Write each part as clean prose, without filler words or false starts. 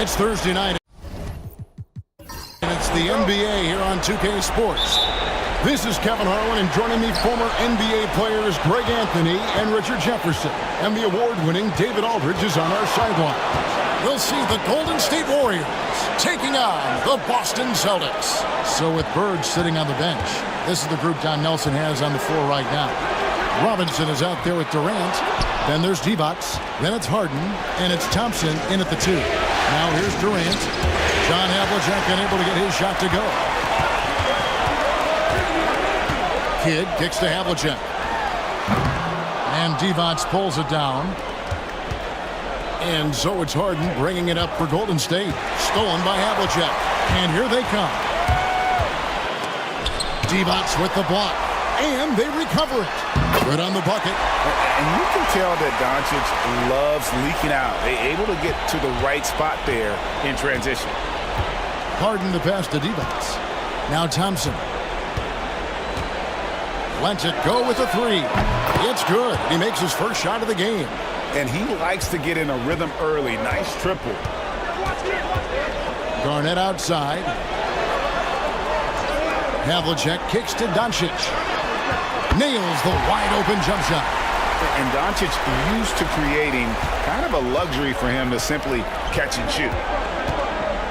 It's Thursday night, and it's the NBA here on 2K Sports. This is Kevin Harlan, and joining me, former NBA players Greg Anthony and Richard Jefferson. And the award-winning David Aldridge is on our sideline. We'll see the Golden State Warriors taking on the Boston Celtics. So with Bird sitting on the bench, this is the group Don Nelson has on the floor right now. Robinson is out there with Durant. Then there's Divac. Then it's Harden. And it's Thompson in at the 2. Now here's Durant. John Havlicek unable to get his shot to go. Kidd kicks to Havlicek. And Divac pulls it down. And so it's Harden bringing it up for Golden State. Stolen by Havlicek. And here they come. Divac with the block. And they recover it. Good on the bucket. And you can tell that Doncic loves leaking out. They're able to get to the right spot there in transition. Harden the pass to Divac. Now Thompson. Lets it go with a 3. It's good. He makes his first shot of the game. And he likes to get in a rhythm early. Nice triple. Garnett outside. Havlicek kicks to Doncic. Nails the wide-open jump shot. And Doncic used to creating kind of a luxury for him to simply catch and shoot.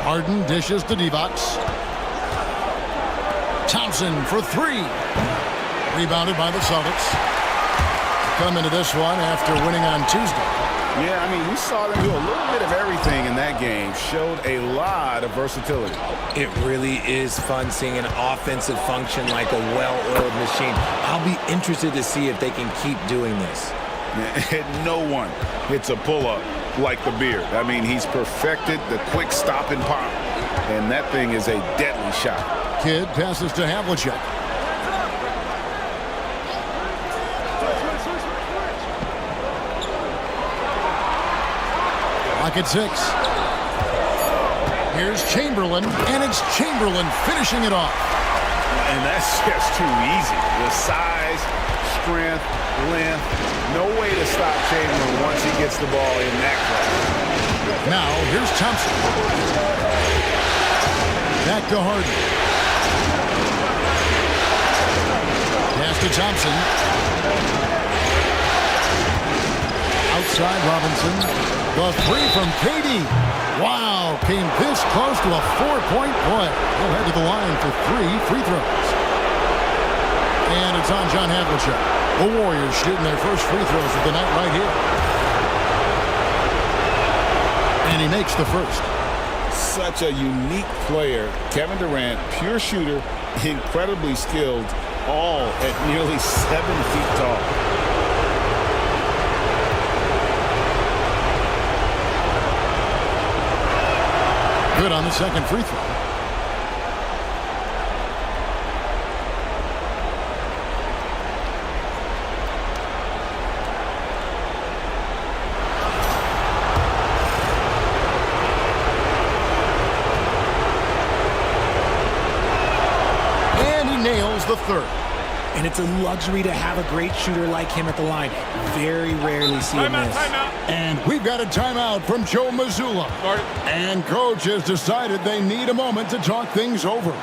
Harden dishes to Divac. Thompson for 3. Rebounded by the Celtics. Come into this one after winning on Tuesday. Yeah, I mean, we saw them do a little bit of everything in that game. Showed a lot of versatility. It really is fun seeing an offensive function like a well-oiled machine. I'll be interested to see if they can keep doing this. No one hits a pull-up like the Beard. I mean, he's perfected the quick stop and pop. And that thing is a deadly shot. Kidd passes to Havlicek. At 6. Here's Chamberlain, and it's Chamberlain finishing it off. And that's just too easy. The size, strength, length, no way to stop Chamberlain once he gets the ball in that class. Now, here's Thompson. Back to Harden. Pass to Thompson. Outside Robinson. The 3 from KD. Wow, came this close to a 4-point play. He'll head to the line for 3 free throws. And it's on John Havlicek. The Warriors shooting their first free throws of the night right here. And he makes the first. Such a unique player. Kevin Durant, pure shooter, incredibly skilled, all at nearly 7 feet tall. Good on the second free throw. And he nails the third. And it's a luxury to have a great shooter like him at the line. Very rarely see him miss. And we've got a timeout from Joe Mazzulla. And coach has decided they need a moment to talk things over.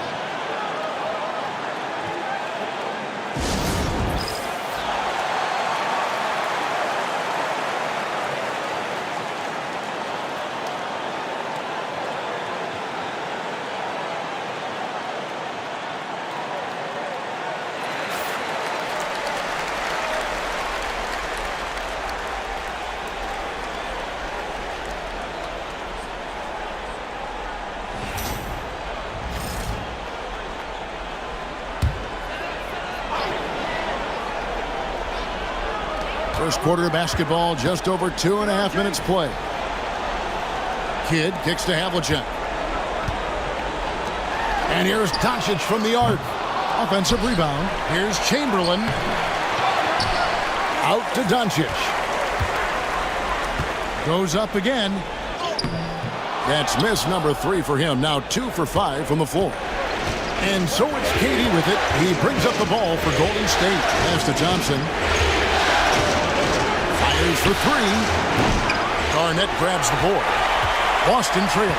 First quarter of basketball, just over 2.5 minutes play. Kidd kicks to Havlicek. And here's Doncic from the arc. Offensive rebound. Here's Chamberlain. Out to Doncic. Goes up again. That's miss number 3 for him. Now 2 for 5 from the floor. And so it's KD with it. He brings up the ball for Golden State. Pass to Thompson. Fires for 3. Garnett grabs the board. Boston trail.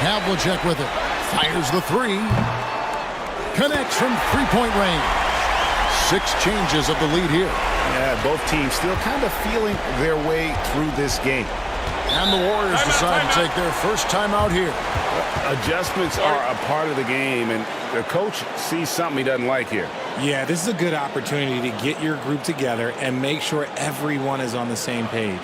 Havlicek with it. Fires the three. Connects from three-point range. 6 changes of the lead here. Yeah, both teams still kind of feeling their way through this game. And the Warriors decide to take their first time out here. Adjustments are a part of the game, and the coach sees something he doesn't like here. Yeah, this is a good opportunity to get your group together and make sure everyone is on the same page.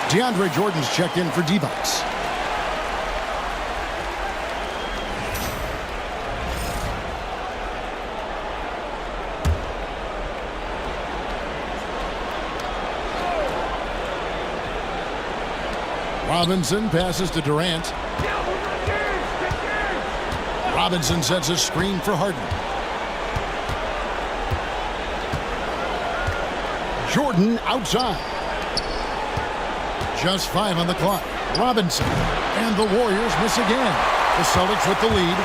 DeAndre Jordan's checked in for D-Bucks. Robinson passes to Durant. Robinson sets a screen for Harden. Jordan outside. Just 5 on the clock. Robinson. And the Warriors miss again. The Celtics with the lead.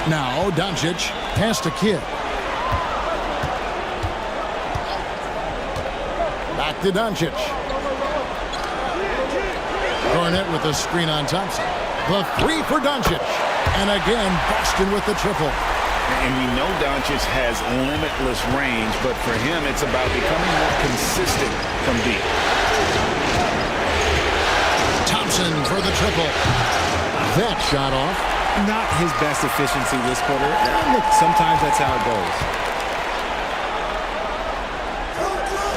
Now Doncic pass to Kidd. Back to Doncic. Garnett with the screen on Thompson. The three for Doncic. And again, Boston with the triple. And we know Doncic has limitless range, but for him, it's about becoming more consistent from deep. Thompson for the triple. That shot off. Not his best efficiency this quarter. Look, sometimes that's how it goes.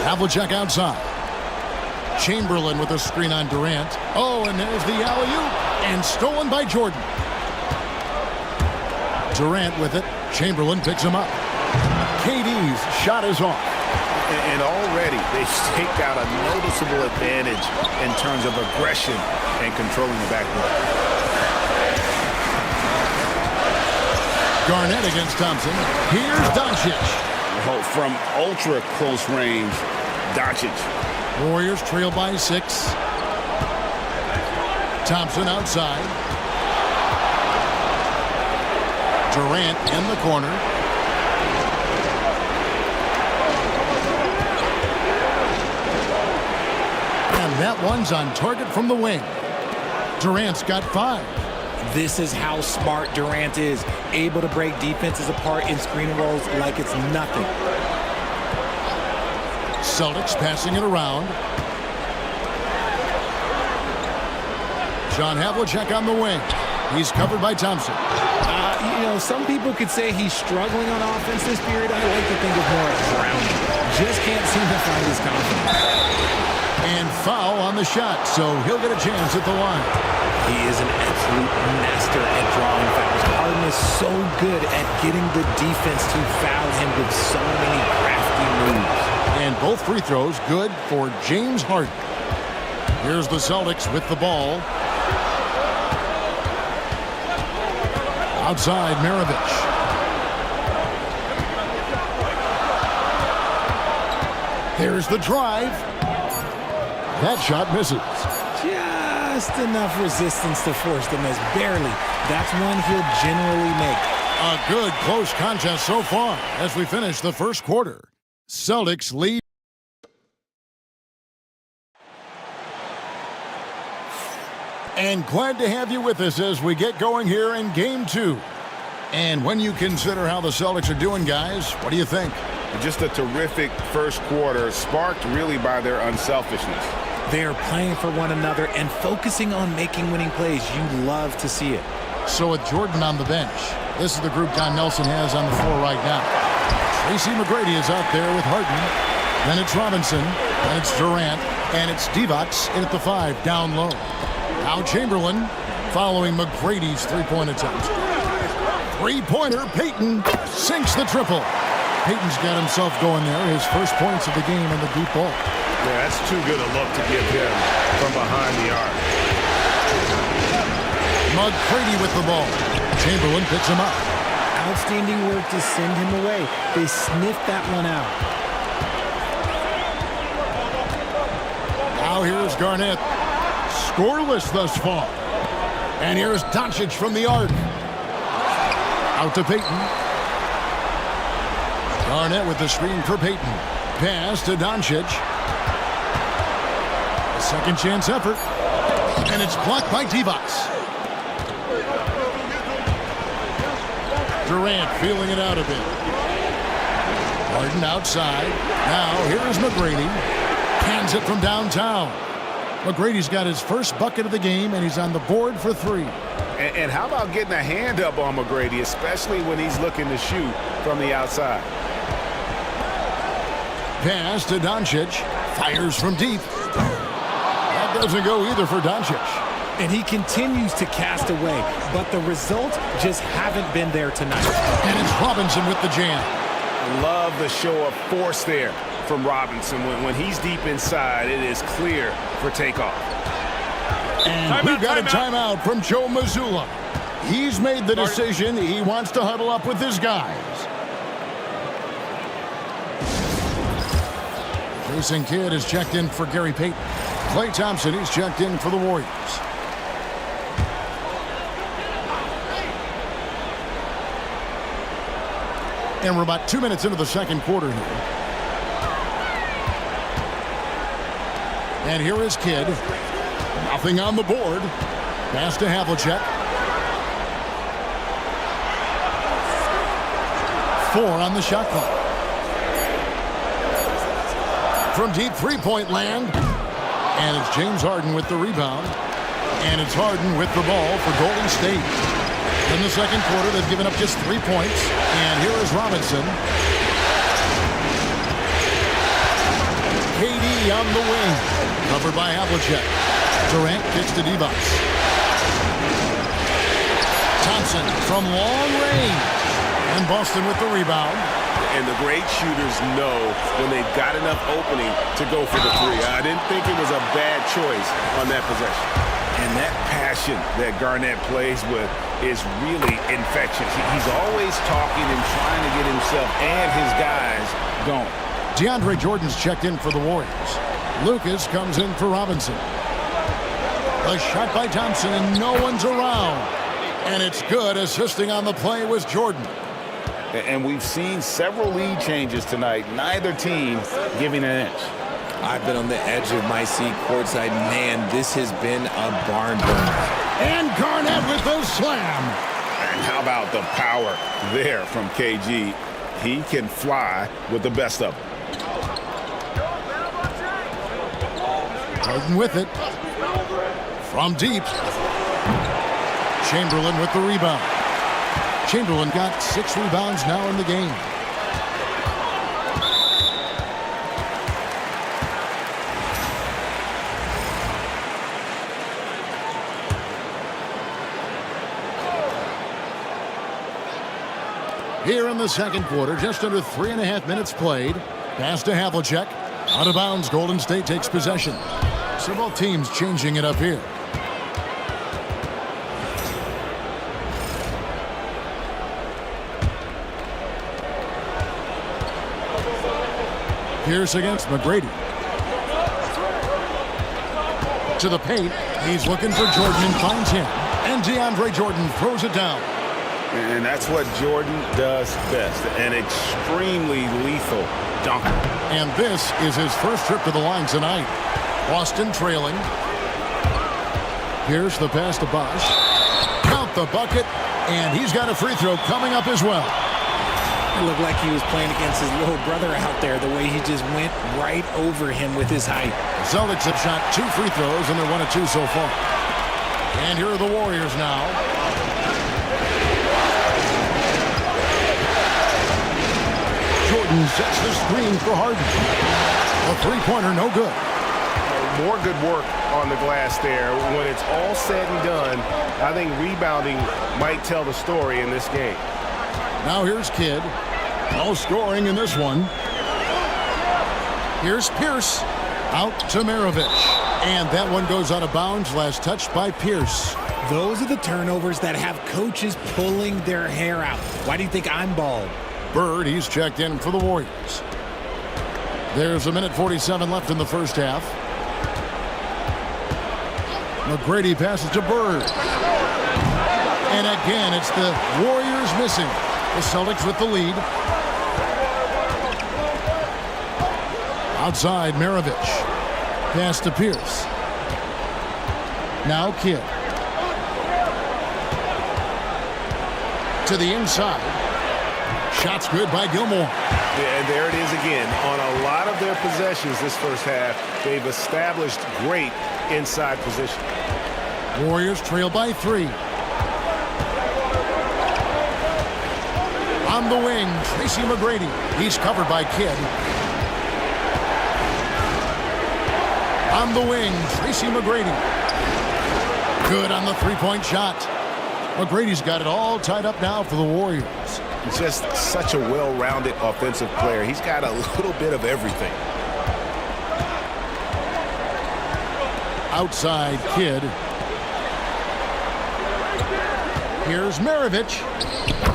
Havlicek outside. Chamberlain with a screen on Durant. Oh, and there's the alley-oop. And stolen by Jordan. Durant with it. Chamberlain picks him up. KD's shot is off. And already they've staked out a noticeable advantage in terms of aggression and controlling the backcourt. Garnett against Thompson. Here's Doncic. From ultra close range, Doncic. Warriors trail by 6. Thompson outside. Durant in the corner. And that one's on target from the wing. Durant's got 5. This is how smart Durant is, able to break defenses apart in screen rolls like it's nothing. Celtics passing it around. John Havlicek on the wing. He's covered by Thompson. You know, some people could say he's struggling on offense this period. I like to think of more as drowning. Just can't seem to find his confidence. And foul on the shot, so he'll get a chance at the line. He is an absolute master at drawing fouls. Harden is so good at getting the defense to foul him with so many crafty moves. And both free throws good for James Harden. Here's the Celtics with the ball. Outside, Maravich. There's the drive. That shot misses. Just enough resistance to force the miss. Barely. That's one he'll generally make. A good close contest so far as we finish the first quarter. Celtics lead. And glad to have you with us as we get going here in Game 2. And when you consider how the Celtics are doing, guys, what do you think? Just a terrific first quarter, sparked really by their unselfishness. They are playing for one another and focusing on making winning plays. You love to see it. So with Jordan on the bench, this is the group Don Nelson has on the floor right now. Tracy McGrady is out there with Harden. Then it's Robinson. Then it's Durant. And it's Divac in at the 5 down low. Now Chamberlain following McGrady's three-point attempt. Three-pointer, Payton sinks the triple. Payton's got himself going there. His first points of the game in the deep ball. Yeah, that's too good a look to give him from behind the arc. McGrady with the ball. Chamberlain picks him up. Outstanding work to send him away. They sniffed that one out. Now here's Garnett. Scoreless thus far. And here's Doncic from the arc. Out to Payton. Garnett with the screen for Payton. Pass to Doncic. A second chance effort. And it's blocked by Divac. Durant feeling it out a bit. Harden outside. Now here is McGrady. Hands it from downtown. McGrady's got his first bucket of the game, and he's on the board for 3. And how about getting a hand up on McGrady, especially when he's looking to shoot from the outside? Pass to Doncic. Fires from deep. That doesn't go either for Doncic. And he continues to cast away, but the results just haven't been there tonight. And it's Robinson with the jam. Love the show of force there from Robinson. When he's deep inside, it is clear for takeoff. And we've got a timeout from Joe Mazzulla. He's made the decision. He wants to huddle up with his guys. Jason Kidd is checked in for Gary Payton. Klay Thompson, he's checked in for the Warriors. And we're about 2 minutes into the second quarter here. And here is Kidd. Nothing on the board. Pass to Havlicek. 4 on the shot clock. From deep three-point land. And it's James Harden with the rebound. And it's Harden with the ball for Golden State. In the second quarter, they've given up just 3 points. And here is Robinson. KD on the wing. Covered by Havlicek. Durant kicks to Divac. Thompson from long range. And Boston with the rebound. And the great shooters know when they've got enough opening to go for the 3. I didn't think it was a bad choice on that possession. And that passion that Garnett plays with is really infectious. He's always talking and trying to get himself and his guys going. DeAndre Jordan's checked in for the Warriors. Lucas comes in for Robinson. A shot by Thompson, and no one's around. And it's good. Assisting on the play was Jordan. And we've seen several lead changes tonight. Neither team giving an inch. I've been on the edge of my seat courtside. Man, this has been a barn burner. And Garnett with the slam. And how about the power there from KG? He can fly with the best of them. Harden with it. From deep. Chamberlain with the rebound. Chamberlain got 6 rebounds now in the game. Here in the second quarter, just under 3.5 minutes played. Pass to Havlicek. Out of bounds, Golden State takes possession. So both teams changing it up here. Pierce against McGrady. To the paint. He's looking for Jordan and finds him. And DeAndre Jordan throws it down. And that's what Jordan does best. An extremely lethal dunker. And this is his first trip to the line tonight. Boston trailing. Here's the pass to Bosh. Count the bucket. And he's got a free throw coming up as well. It looked like he was playing against his little brother out there, the way he just went right over him with his height. The Celtics have shot 2 free throws, and they're 1 of 2 so far. And here are the Warriors now. Jordan sets the screen for Harden. A three-pointer, no good. More good work on the glass there. When it's all said and done, I think rebounding might tell the story in this game. Now here's Kidd. No scoring in this one. Here's Pierce. Out to Maravich. And that one goes out of bounds. Last touched by Pierce. Those are the turnovers that have coaches pulling their hair out. Why do you think I'm bald? Bird, he's checked in for the Warriors. There's 1:47 left in the first half. McGrady passes to Bird. And again, it's the Warriors missing. The Celtics with the lead. Outside, Maravich. Pass to Pierce. Now Kidd. To the inside. Shot's good by Gilmore. And there it is again. On a lot of their possessions this first half, they've established great inside position. Warriors trail by 3. On the wing, Tracy McGrady. He's covered by Kidd. On the wing, Tracy McGrady. Good on the three-point shot. McGrady's got it all tied up now for the Warriors. He's just such a well-rounded offensive player. He's got a little bit of everything. Outside, Kidd. Here's Maravich.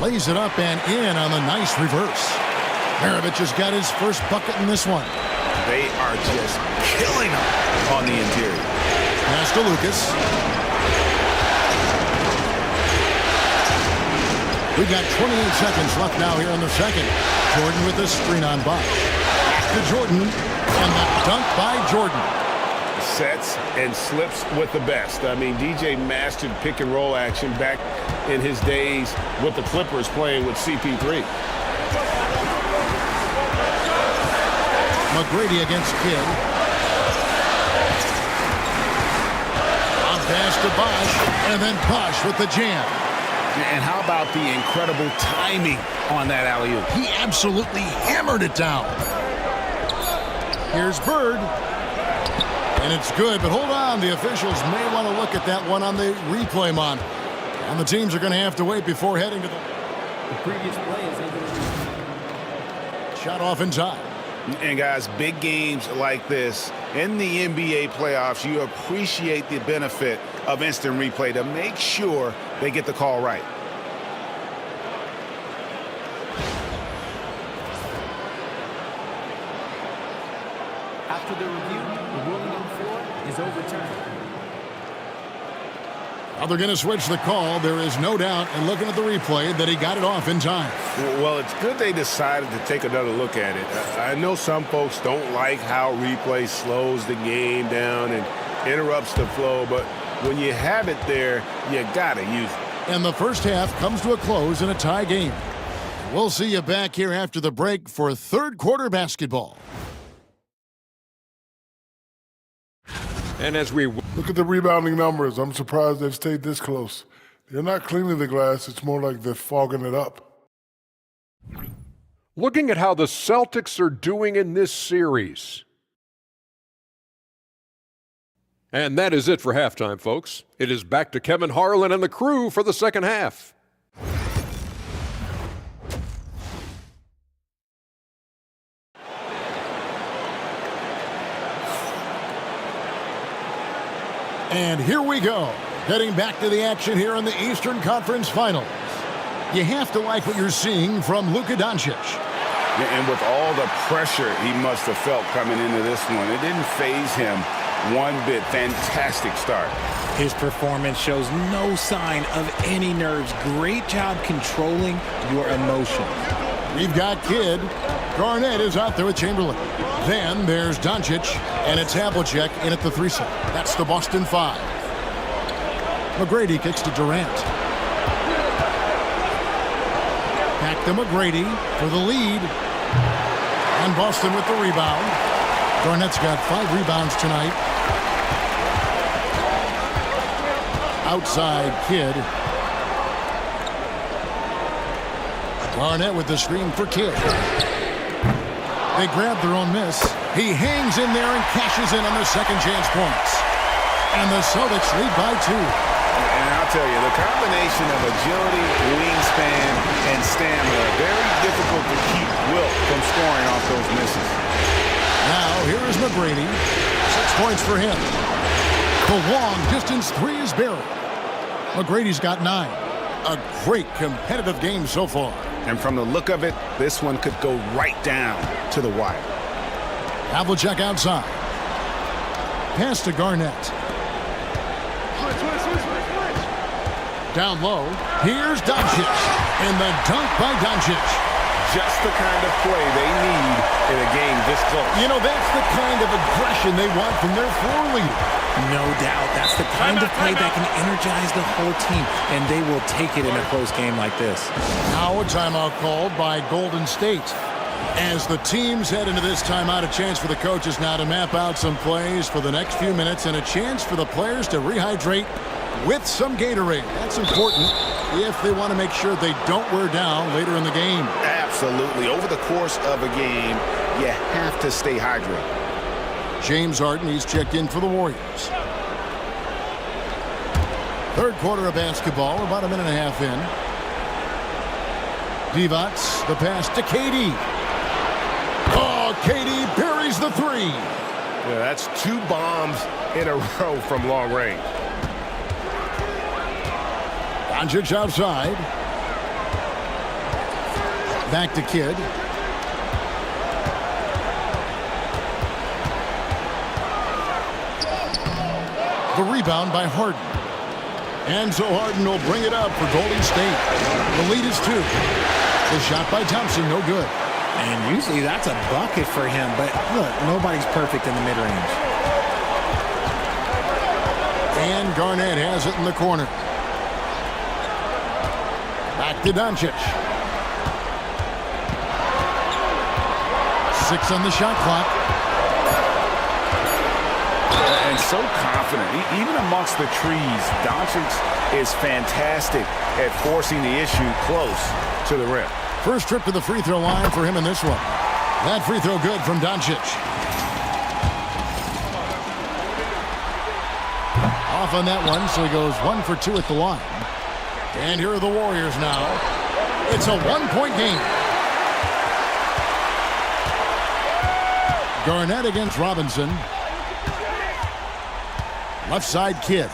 Lays it up and in on the nice reverse. Maravich has got his first bucket in this one. They are just killing him on the interior. Pass to Lucas. We've got 28 seconds left now here in the second. Jordan with a screen on Bosch. To Jordan, and the dunk by Jordan. Sets and slips with the best. I mean, DJ mastered pick and roll action back in his days with the Clippers playing with CP3. McGrady against Kidd. On pass to Bosch, and then Bosch with the jam. And how about the incredible timing on that alley-oop? He absolutely hammered it down. Here's Bird. And it's good, but hold on. The officials may want to look at that one on the replay mon. And the teams are going to have to wait before heading to the previous play is able to shot off in time. And guys, big games like this in the NBA playoffs, you appreciate the benefit of instant replay to make sure they get the call right. After the review, the ruling on the floor is overturned. Now they're going to switch the call. There is no doubt, and looking at the replay, that he got it off in time. Well, it's good they decided to take another look at it. I know some folks don't like how replay slows the game down and interrupts the flow, but when you have it there, you got to use it. And the first half comes to a close in a tie game. We'll see you back here after the break for third quarter basketball. And as we look at the rebounding numbers, I'm surprised they've stayed this close. They're not cleaning the glass. It's more like they're fogging it up. looking at how the Celtics are doing in this series. And that is it for halftime, folks. It is back to Kevin Harlan and the crew for the second half. And here we go, getting back to the action here in the Eastern Conference Finals. You have to like what you're seeing from Luka Doncic. And with all the pressure he must have felt coming into this one, it didn't faze him one bit. Fantastic start. His performance shows no sign of any nerves. Great job controlling your emotions. We've got Kidd. Garnett is out there with Chamberlain. Then there's Doncic, and it's Havlicek in at the 3 set. That's the Boston 5. McGrady kicks to Durant. Back to McGrady for the lead. And Boston with the rebound. Garnett's got 5 rebounds tonight. Outside Kidd. Garnett with the screen for Kidd. They grab their own miss. He hangs in there and cashes in on their second chance points. And the Celtics lead by 2. And I'll tell you, the combination of agility, wingspan, and stamina, very difficult to keep Wilt from scoring off those misses. Now, here is McGrady. 6 points for him. The long distance 3 is buried. McGrady's got 9. A great competitive game so far. And from the look of it, this one could go right down to the wire. Havlicek outside. Pass to Garnett. Down low. Here's Doncic. And the dunk by Doncic. just the kind of play they need in a game this close. You know, that's the kind of aggression they want from their floor leader. No doubt. That's the kind of play that can energize the whole team, and they will take it in a close game like this. Now a timeout called by Golden State. As the teams head into this timeout, a chance for the coaches now to map out some plays for the next few minutes and a chance for the players to rehydrate with some Gatorade. That's important if they want to make sure they don't wear down later in the game. Absolutely. Over the course of a game, you have to stay hydrated. James Harden, he's checked in for the Warriors. Third quarter of basketball, about a minute and a half in. Divac, the pass to KD. Oh, KD buries the three. Yeah, that's 2 bombs in a row from long range. Doncic outside. Back to Kidd. The rebound by Harden. And so Harden will bring it up for Golden State. The lead is 2. The shot by Thompson, no good. And usually that's a bucket for him, but look, nobody's perfect in the mid-range. And Garnett has it in the corner. Back to Doncic. 6 on the shot clock. And so confident. Even amongst the trees, Doncic is fantastic at forcing the issue close to the rim. First trip to the free throw line for him in this one. That free throw good from Doncic. Off on that one, so he goes 1 for 2 at the line. And here are the Warriors now. It's a 1-point game. Garnett against Robinson. Left side Kidd.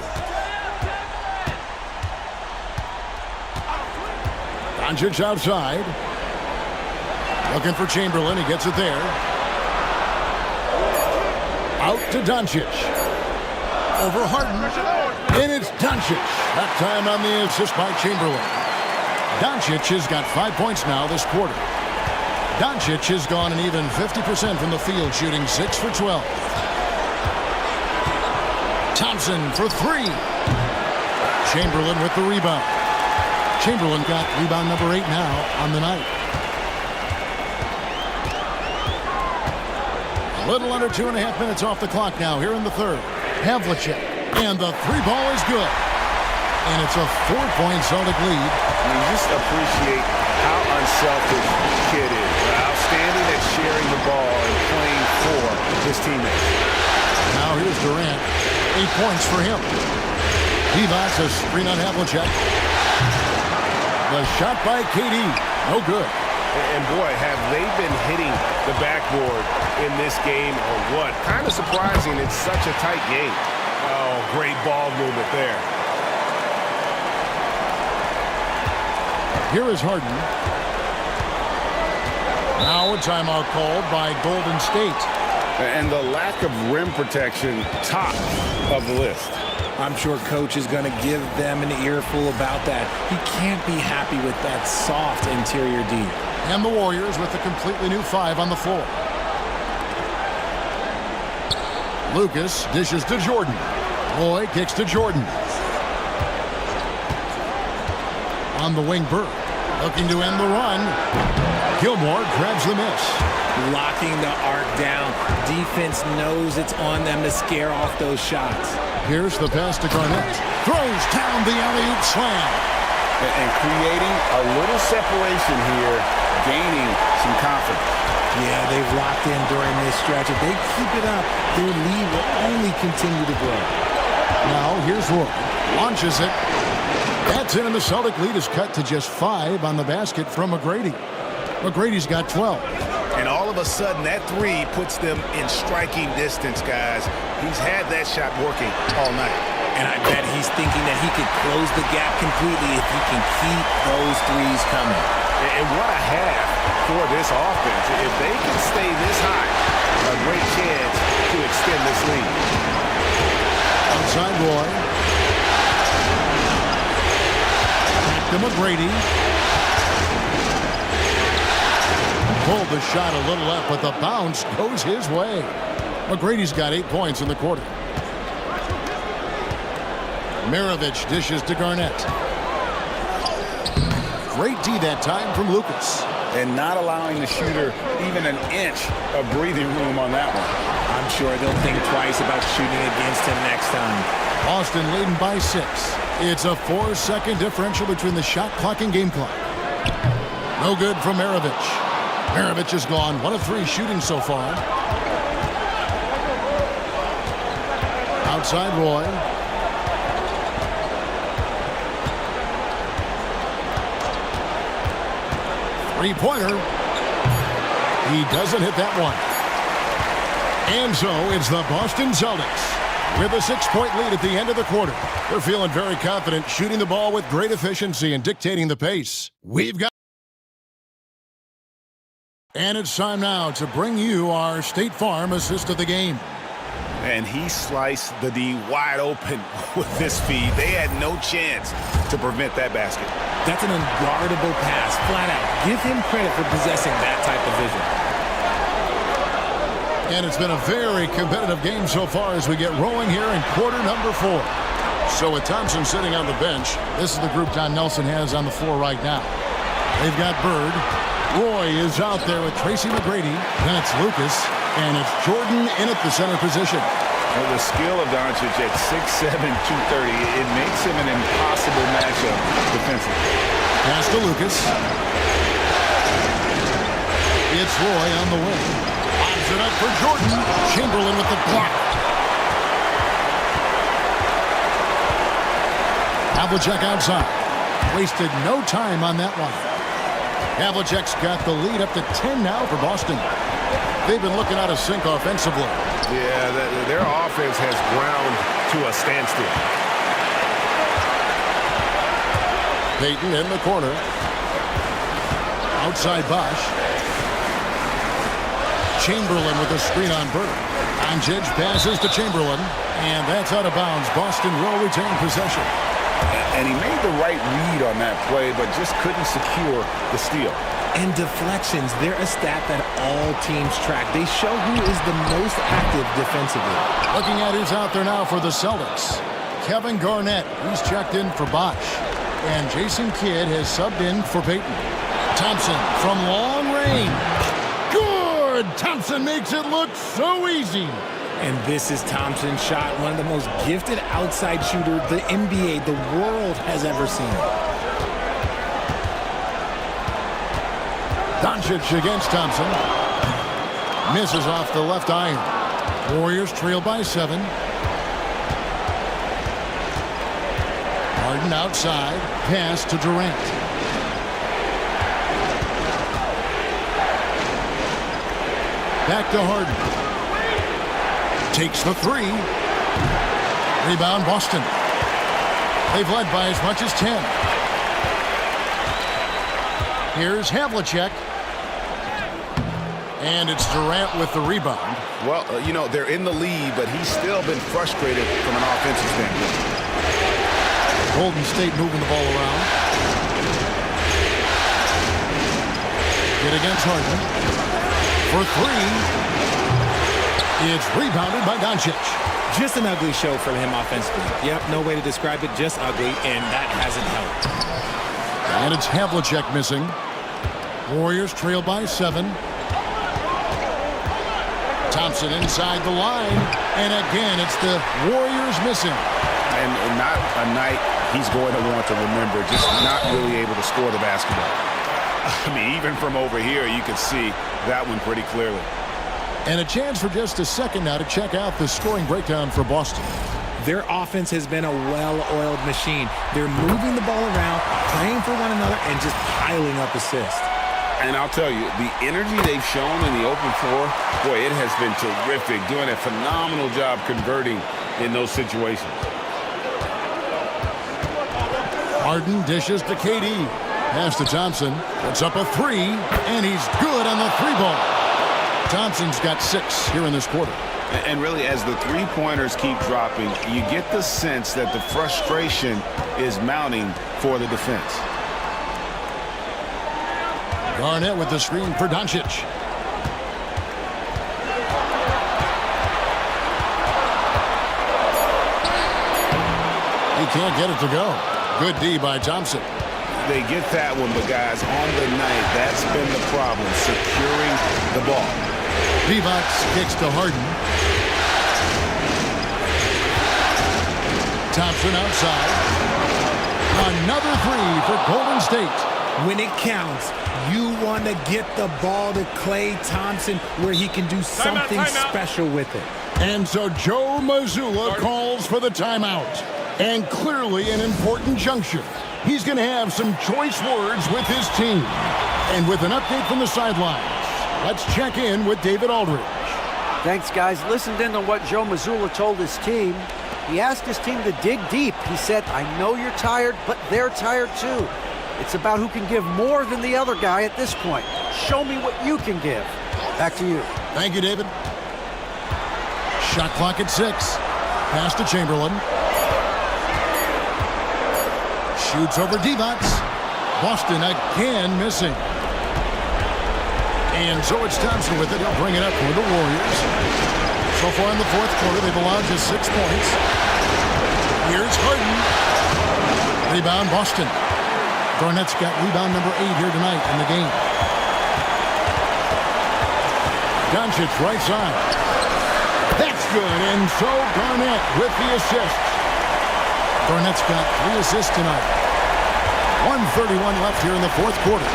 Doncic outside. Looking for Chamberlain. He gets it there. Out to Doncic. Over Harden. And it's Doncic. That time on the assist by Chamberlain. Doncic has got 5 points now this quarter. Doncic has gone an even 50% from the field, shooting 6 for 12. Thompson for 3. Chamberlain with the rebound. Chamberlain got rebound number 8 now on the night. A little under 2.5 minutes off the clock now here in the third. Havlicek. And the 3-ball is good. And it's a 4-point Celtic lead. You just appreciate how unselfish Kidd is. Outstanding at sharing the ball and playing for his teammates. Now here's Durant. 8 points for him. Divac a screen on Havlicek. The shot by KD. No good. And boy, have they been hitting the backboard in this game or what? Kind of surprising. It's such a tight game. Oh, great ball movement there. Here is Harden. Now a timeout called by Golden State. And the lack of rim protection, top of the list. I'm sure coach is going to give them an earful about that. He can't be happy with that soft interior D. And the Warriors with a completely new 5 on the floor. Lucas dishes to Jordan. Roy kicks to Jordan. On the wing, Burke. Looking to end the run. Gilmore grabs the miss. Locking the arc down. Defense knows it's on them to scare off those shots. Here's the pass to Garnett. Throws down the alley-oop slam. And creating a little separation here, gaining some confidence. Yeah, they've locked in during this stretch. If they keep it up, their lead will only continue to grow. Now here's Roy. Launches it. That's in, and the Celtic lead is cut to just 5 on the basket from McGrady. McGrady's got 12. And all of a sudden, that 3 puts them in striking distance, guys. He's had that shot working all night. And I bet he's thinking that he could close the gap completely if he can keep those 3s coming. And what a half for this offense. If they can stay this high, a great chance to extend this lead. Outside Roy. Back to McGrady. Pulled the shot a little up, but the bounce goes his way. McGrady's got 8 points in the quarter. Maravich dishes to Garnett. Great D that time from Lucas. And not allowing the shooter even an inch of breathing room on that one. I'm sure they'll think twice about shooting against him next time. Boston leading by 6. It's a 4-second differential between the shot clock and game clock. No good from Maravich. Maravich is gone. 1 of 3 shooting so far. Outside Roy. Three-pointer. He doesn't hit that one. And so it's the Boston Celtics with a 6-point lead at the end of the quarter. They're feeling very confident, shooting the ball with great efficiency and dictating the pace. We've got... And it's time now to bring you our State Farm assist of the game. And he sliced the D wide open with this feed. They had no chance to prevent that basket. That's an unguardable pass, flat out. Give him credit for possessing that type of vision. And it's been a very competitive game so far as we get rolling here in quarter number 4. So with Thompson sitting on the bench, this is the group Don Nelson has on the floor right now. They've got Bird. Roy is out there with Tracy McGrady. Then it's Lucas. And it's Jordan in at the center position. Well, the skill of Doncic at 6'7", 230, it makes him an impossible matchup defensively. Pass to Lucas. It's Roy on the wing. Lobs it up for Jordan. Chamberlain with the block. Havlicek outside. Wasted no time on that one. Havlicek's got the lead up to 10 now for Boston. They've been looking out of sync offensively. Yeah, their offense has ground to a standstill. Payton in the corner. Outside Bosch. Chamberlain with a screen on Bird. Doncic passes to Chamberlain, and that's out of bounds. Boston will retain possession. And he made the right read on that play, but just couldn't secure the steal. And deflections, they're a stat that all teams track. They show who is the most active defensively. Looking at who's out there now for the Celtics. Kevin Garnett, he's checked in for Bosch. And Jason Kidd has subbed in for Payton. Thompson from long range. Good! Thompson makes it look so easy. And this is Thompson's shot, one of the most gifted outside shooter the NBA, the world has ever seen. Doncic against Thompson. Misses off the left iron. Warriors trail by 7. Harden outside. Pass to Durant. Back to Harden. Takes the 3. Rebound Boston. They've led by as much as 10. Here's Havlicek. And it's Durant with the rebound. Well, you know, they're in the lead, but he's still been frustrated from an offensive standpoint. Golden State moving the ball around. Good against Harden. For 3. It's rebounded by Doncic. Just an ugly show for him offensively. Yep, no way to describe it, just ugly, and that hasn't helped. And it's Havlicek missing. Warriors trail by 7. Thompson inside the line. And again, it's the Warriors missing. And not a night he's going to want to remember, just not really able to score the basketball. I mean, even from over here, you can see that one pretty clearly. And a chance for just a second now to check out the scoring breakdown for Boston. Their offense has been a well-oiled machine. They're moving the ball around, playing for one another, and just piling up assists. And I'll tell you, the energy they've shown in the open floor, boy, it has been terrific, doing a phenomenal job converting in those situations. Harden dishes to KD. Pass to Thompson. Puts up a 3, and he's good on the 3-ball. Thompson's got 6 here in this quarter. And really, as the three-pointers keep dropping, you get the sense that the frustration is mounting for the defense. Garnett with the screen for Doncic. He can't get it to go. Good D by Thompson. They get that one, but guys, on the night, that's been the problem, securing the ball. Divac kicks to Harden. Thompson outside. Another three for Golden State. When it counts, you want to get the ball to Klay Thompson where he can do something special with it. And so Joe Mazzulla calls for the timeout. And clearly an important juncture. He's going to have some choice words with his team. And with an update from the sidelines, let's check in with David Aldridge. Thanks, guys. Listened in on what Joe Mazzulla told his team. He asked his team to dig deep. He said, I know you're tired, but they're tired too. It's about who can give more than the other guy at this point. Show me what you can give. Back to you. Thank you, David. Shot clock at 6. Pass to Chamberlain. Shoots over Divac. Boston again missing. And so it's Thompson with it. He'll bring it up for the Warriors. So far in the fourth quarter, they've allowed just 6 points. Here's Harden. Rebound, Boston. Garnett's got rebound number 8 here tonight in the game. Doncic right side. That's good. And so Garnett with the assist. Garnett's got 3 assists tonight. 1:31 left here in the fourth quarter.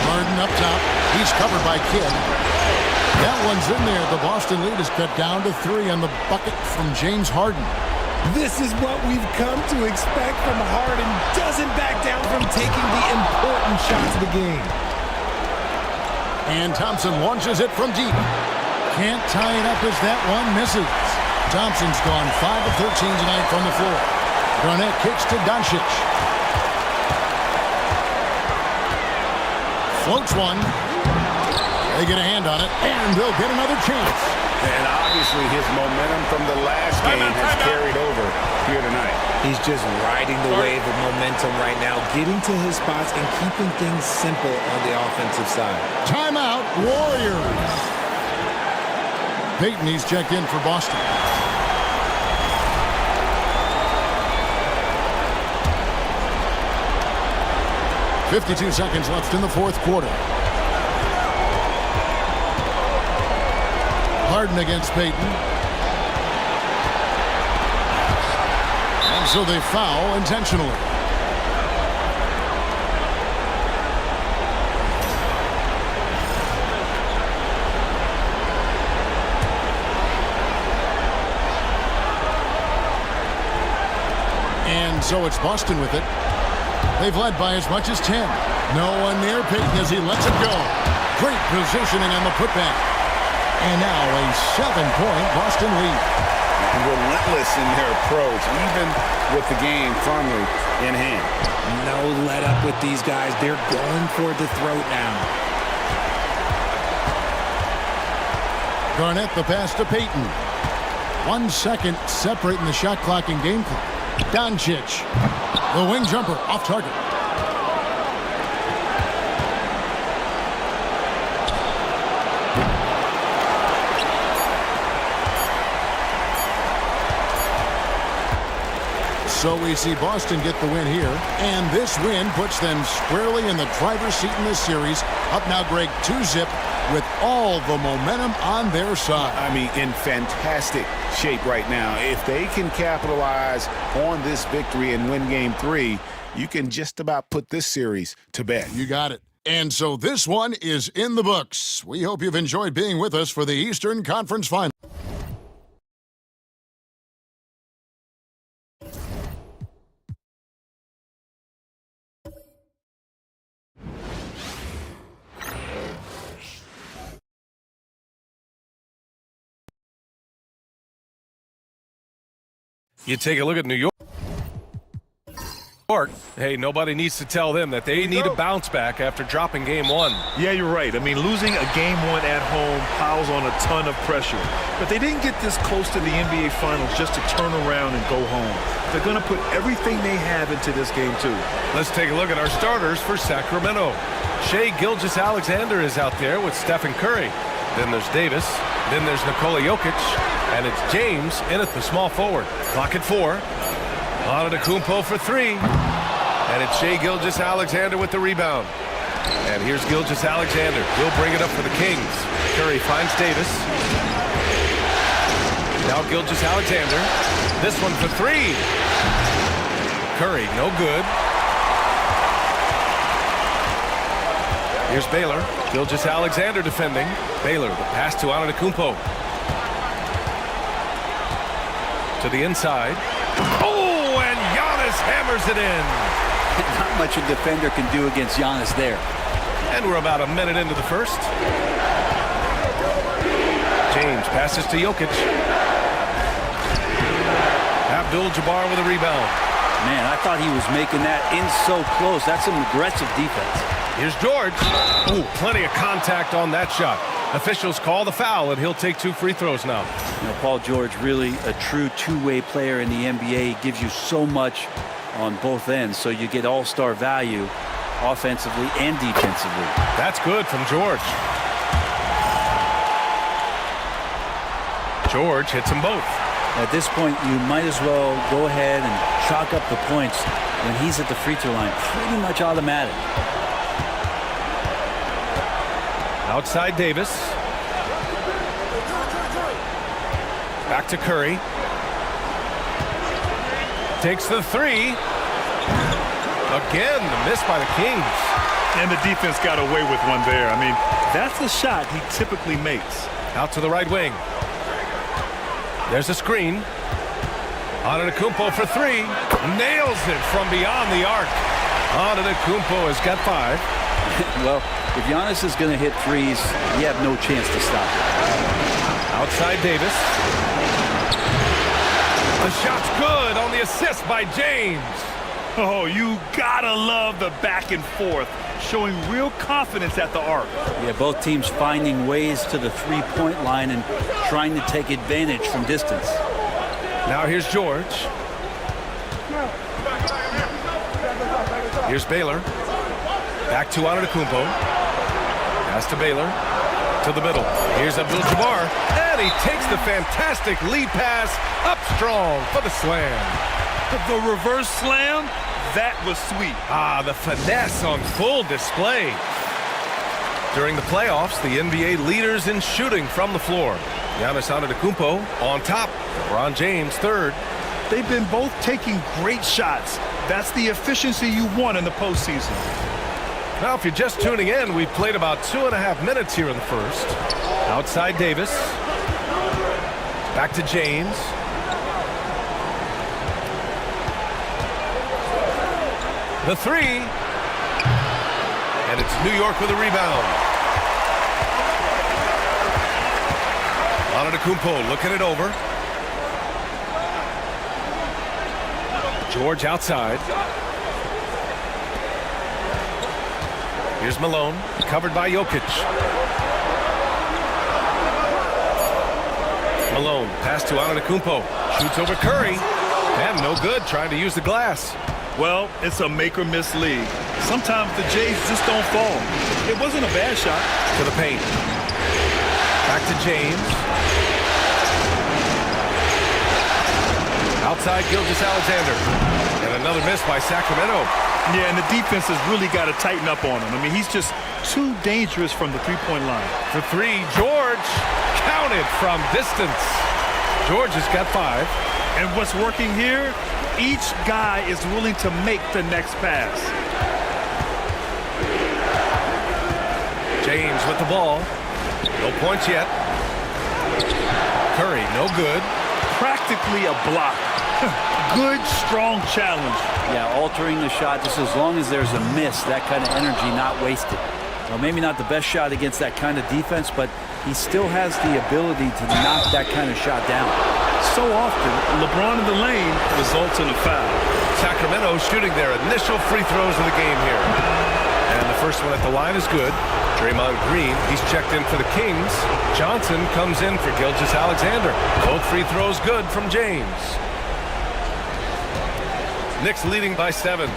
Harden up top. He's covered by Kidd. That one's in there. The Boston lead is cut down to 3 on the bucket from James Harden. This is what we've come to expect from Harden. Doesn't back down from taking the important shots of the game. And Thompson launches it from deep. Can't tie it up as that one misses. Thompson's gone 5 of 13 tonight from the floor. Garnett kicks to Doncic. Floats one. They get a hand on it, and they'll get another chance. And obviously his momentum from the last game has carried over here tonight. He's just riding the wave of momentum right now, getting to his spots and keeping things simple on the offensive side. Timeout, Warriors. Payton, he's checked in for Boston. .52 seconds left in the fourth quarter. Harden against Payton. And so they foul intentionally. And so it's Boston with it. They've led by as much as 10. No one near Payton as he lets it go. Great positioning on the putback. And now a 7-point Boston lead. Relentless in their approach, even with the game firmly in hand. No let up with these guys. They're going for the throat now. Garnett the pass to Payton. 1 second separating the shot clock and game clock. Doncic. The wing jumper off target. So we see Boston get the win here, and this win puts them squarely in the driver's seat in this series. Up now, Greg, 2-zip with all the momentum on their side. I mean, in fantastic shape right now. If they can capitalize on this victory and win game 3, you can just about put this series to bed. You got it. And so this one is in the books. We hope you've enjoyed being with us for the Eastern Conference Final. You take a look at New York. Hey, nobody needs to tell them that they need a bounce back after dropping game one. Yeah, you're right. I mean, losing a game one at home piles on a ton of pressure. But they didn't get this close to the NBA Finals just to turn around and go home. They're going to put everything they have into this game, too. Let's take a look at our starters for Sacramento. Shai Gilgeous-Alexander is out there with Stephen Curry. Then there's Davis. Then there's Nikola Jokic. And it's James in at the small forward. Clock at 4. Antetokounmpo for 3. And it's Shai Gilgeous-Alexander with the rebound. And here's Gilgeous-Alexander. He'll bring it up for the Kings. Curry finds Davis. Now Gilgeous-Alexander. This one for 3. Curry, no good. Here's Baylor. Gilgeous-Alexander defending. Baylor, the pass to Antetokounmpo. To the inside. Oh, and Giannis hammers it in. Not much a defender can do against Giannis there. And we're about a minute into the first. James passes to Jokic. Abdul-Jabbar with a rebound. Man, I thought he was making that in so close. That's some aggressive defense. Here's George. Ooh, plenty of contact on that shot. Officials call the foul, and he'll take 2 free throws now. You know, Paul George, really a true two-way player in the NBA. He gives you so much on both ends, so you get all-star value offensively and defensively. That's good from George. George hits them both. At this point, you might as well go ahead and chalk up the points when he's at the free throw line. Pretty much automatic. Outside Davis. Back to Curry. Takes the 3. Again, the miss by the Kings. And the defense got away with one there. I mean, that's the shot he typically makes. Out to the right wing. There's a screen. Antetokounmpo for 3. Nails it from beyond the arc. Antetokounmpo has got 5. Well, if Giannis is going to hit threes, you have no chance to stop it. Outside Davis. The shot's good on the assist by James. Oh, you gotta love the back and forth, showing real confidence at the arc. Yeah, both teams finding ways to the three-point line and trying to take advantage from distance. Now here's George. Here's Baylor. Back to Antetokounmpo. Pass to Baylor. To the middle. Here's Abdul-Jabbar. And he takes the fantastic lead pass up strong for the slam. The reverse slam, that was sweet. The finesse on full display. During the playoffs, the NBA leaders in shooting from the floor. Giannis Antetokounmpo on top. LeBron James third. They've been both taking great shots. That's the efficiency you want in the postseason. Now, if you're just tuning in, we've played about 2.5 minutes here in the first. Outside Davis. Back to James. The 3. And it's New York with a rebound. Antetokounmpo looking it over. George outside. Here's Malone, covered by Jokic. Malone, pass to Antetokounmpo. Shoots over Curry. And no good, trying to use the glass. Well, it's a make-or-miss league. Sometimes the Jays just don't fall. It wasn't a bad shot. To the paint. Back to James. Outside Gilgeous-Alexander. And another miss by Sacramento. Yeah, and the defense has really got to tighten up on him. I mean, he's just too dangerous from the three-point line. The 3, George, counted from distance. George has got 5. And what's working here, each guy is willing to make the next pass. James with the ball. No points yet. Curry, no good. Practically a block. Good, strong challenge. Yeah, altering the shot just as long as there's a miss, that kind of energy not wasted. Well, maybe not the best shot against that kind of defense, but he still has the ability to knock that kind of shot down. So often, LeBron in the lane results in a foul. Sacramento shooting their initial free throws of the game here. And the first one at the line is good. Draymond Green, he's checked in for the Kings. Johnson comes in for Gilgeous-Alexander. Both free throws good from James. Knicks leading by 7.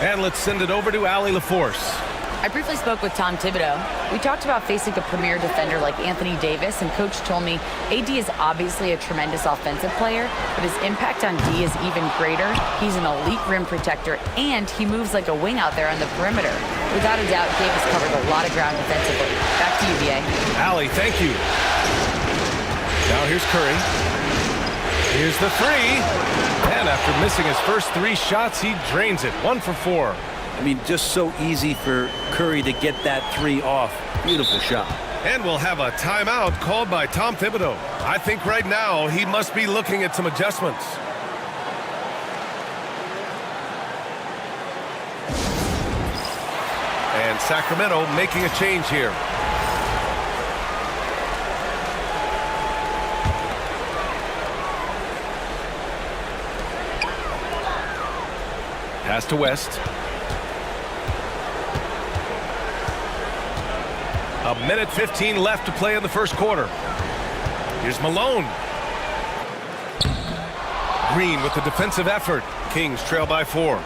And let's send it over to Allie LaForce. I briefly spoke with Tom Thibodeau. We talked about facing a premier defender like Anthony Davis, and Coach told me AD is obviously a tremendous offensive player, but his impact on D is even greater. He's an elite rim protector, and he moves like a wing out there on the perimeter. Without a doubt, Davis covered a lot of ground defensively. Back to you, B.A. Allie, thank you. Now here's Curry. Here's the three. And after missing his first 3 shots, he drains it. 1 for 4. I mean, just so easy for Curry to get that 3 off. Beautiful shot. And we'll have a timeout called by Tom Thibodeau. I think right now he must be looking at some adjustments. And Sacramento making a change here. Pass to West. A minute 15 left to play in the first quarter. Here's Malone. Green with the defensive effort. Kings trail by 4.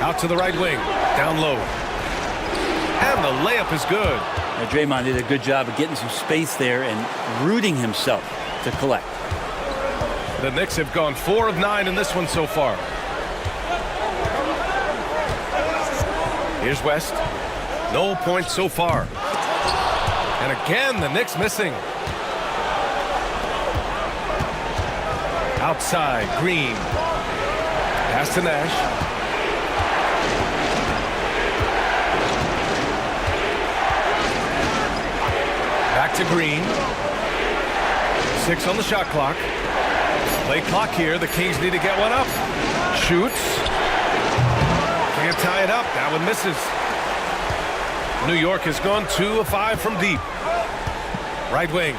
Out to the right wing. Down low. And the layup is good. Now, Draymond did a good job of getting some space there and rooting himself to collect. The Knicks have gone 4 of 9 in this one so far. Here's West. No points so far. And again, the Knicks missing. Outside, Green. Pass to Nash. Back to Green. 6 on the shot clock. Play clock here. The Kings need to get one up. Shoots. Can't tie it up. That one misses. New York has gone 2 of 5 from deep. Right wing.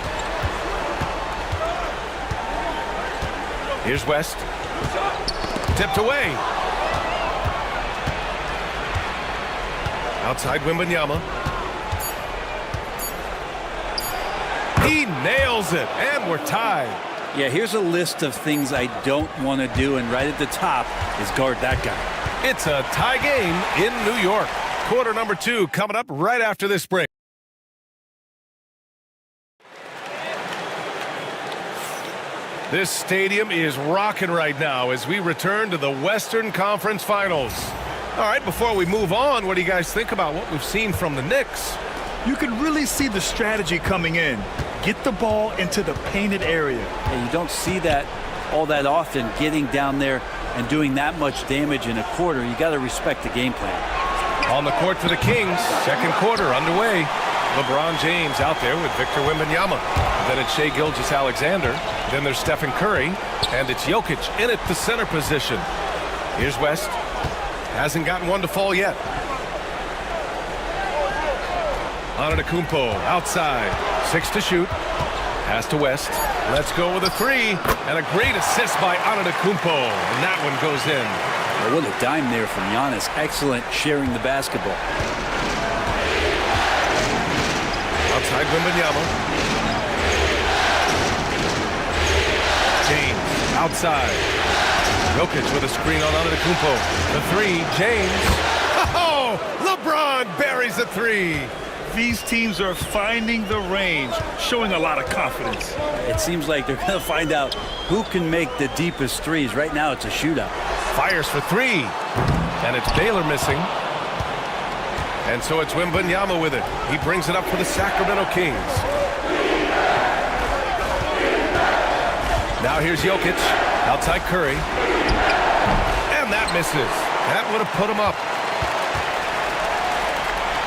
Here's West. Tipped away. Outside Wembanyama. He nails it, and we're tied. Yeah, here's a list of things I don't want to do, and right at the top is guard that guy. It's a tie game in New York. Quarter number 2 coming up right after this break. This stadium is rocking right now as we return to the Western Conference Finals. All right, before we move on, what do you guys think about what we've seen from the Knicks? You can really see the strategy coming in. Get the ball into the painted area. And you don't see that all that often, getting down there and doing that much damage in a quarter. You got to respect the game plan. On the court for the Kings, second quarter underway. LeBron James out there with Victor Wembanyama. Then it's Shai Gilgeous-Alexander. Then there's Stephen Curry. And it's Jokic in at the center position. Here's West. Hasn't gotten one to fall yet. Antetokounmpo outside. 6 to shoot. Pass to West. Let's go with a 3. And a great assist by Antetokounmpo. And that one goes in. Well, what a dime there from Giannis. Excellent sharing the basketball. Outside Wembanyama. James outside. Jokic with a screen on Antetokounmpo. The 3, James. Oh, LeBron buries a 3. These teams are finding the range, showing a lot of confidence. It seems like they're going to find out who can make the deepest threes. Right now, it's a shootout. Fires for 3. And it's Baylor missing. And so it's Wembanyama with it. He brings it up for the Sacramento Kings. Now here's Jokic. Outside Curry. And that misses. That would have put him up.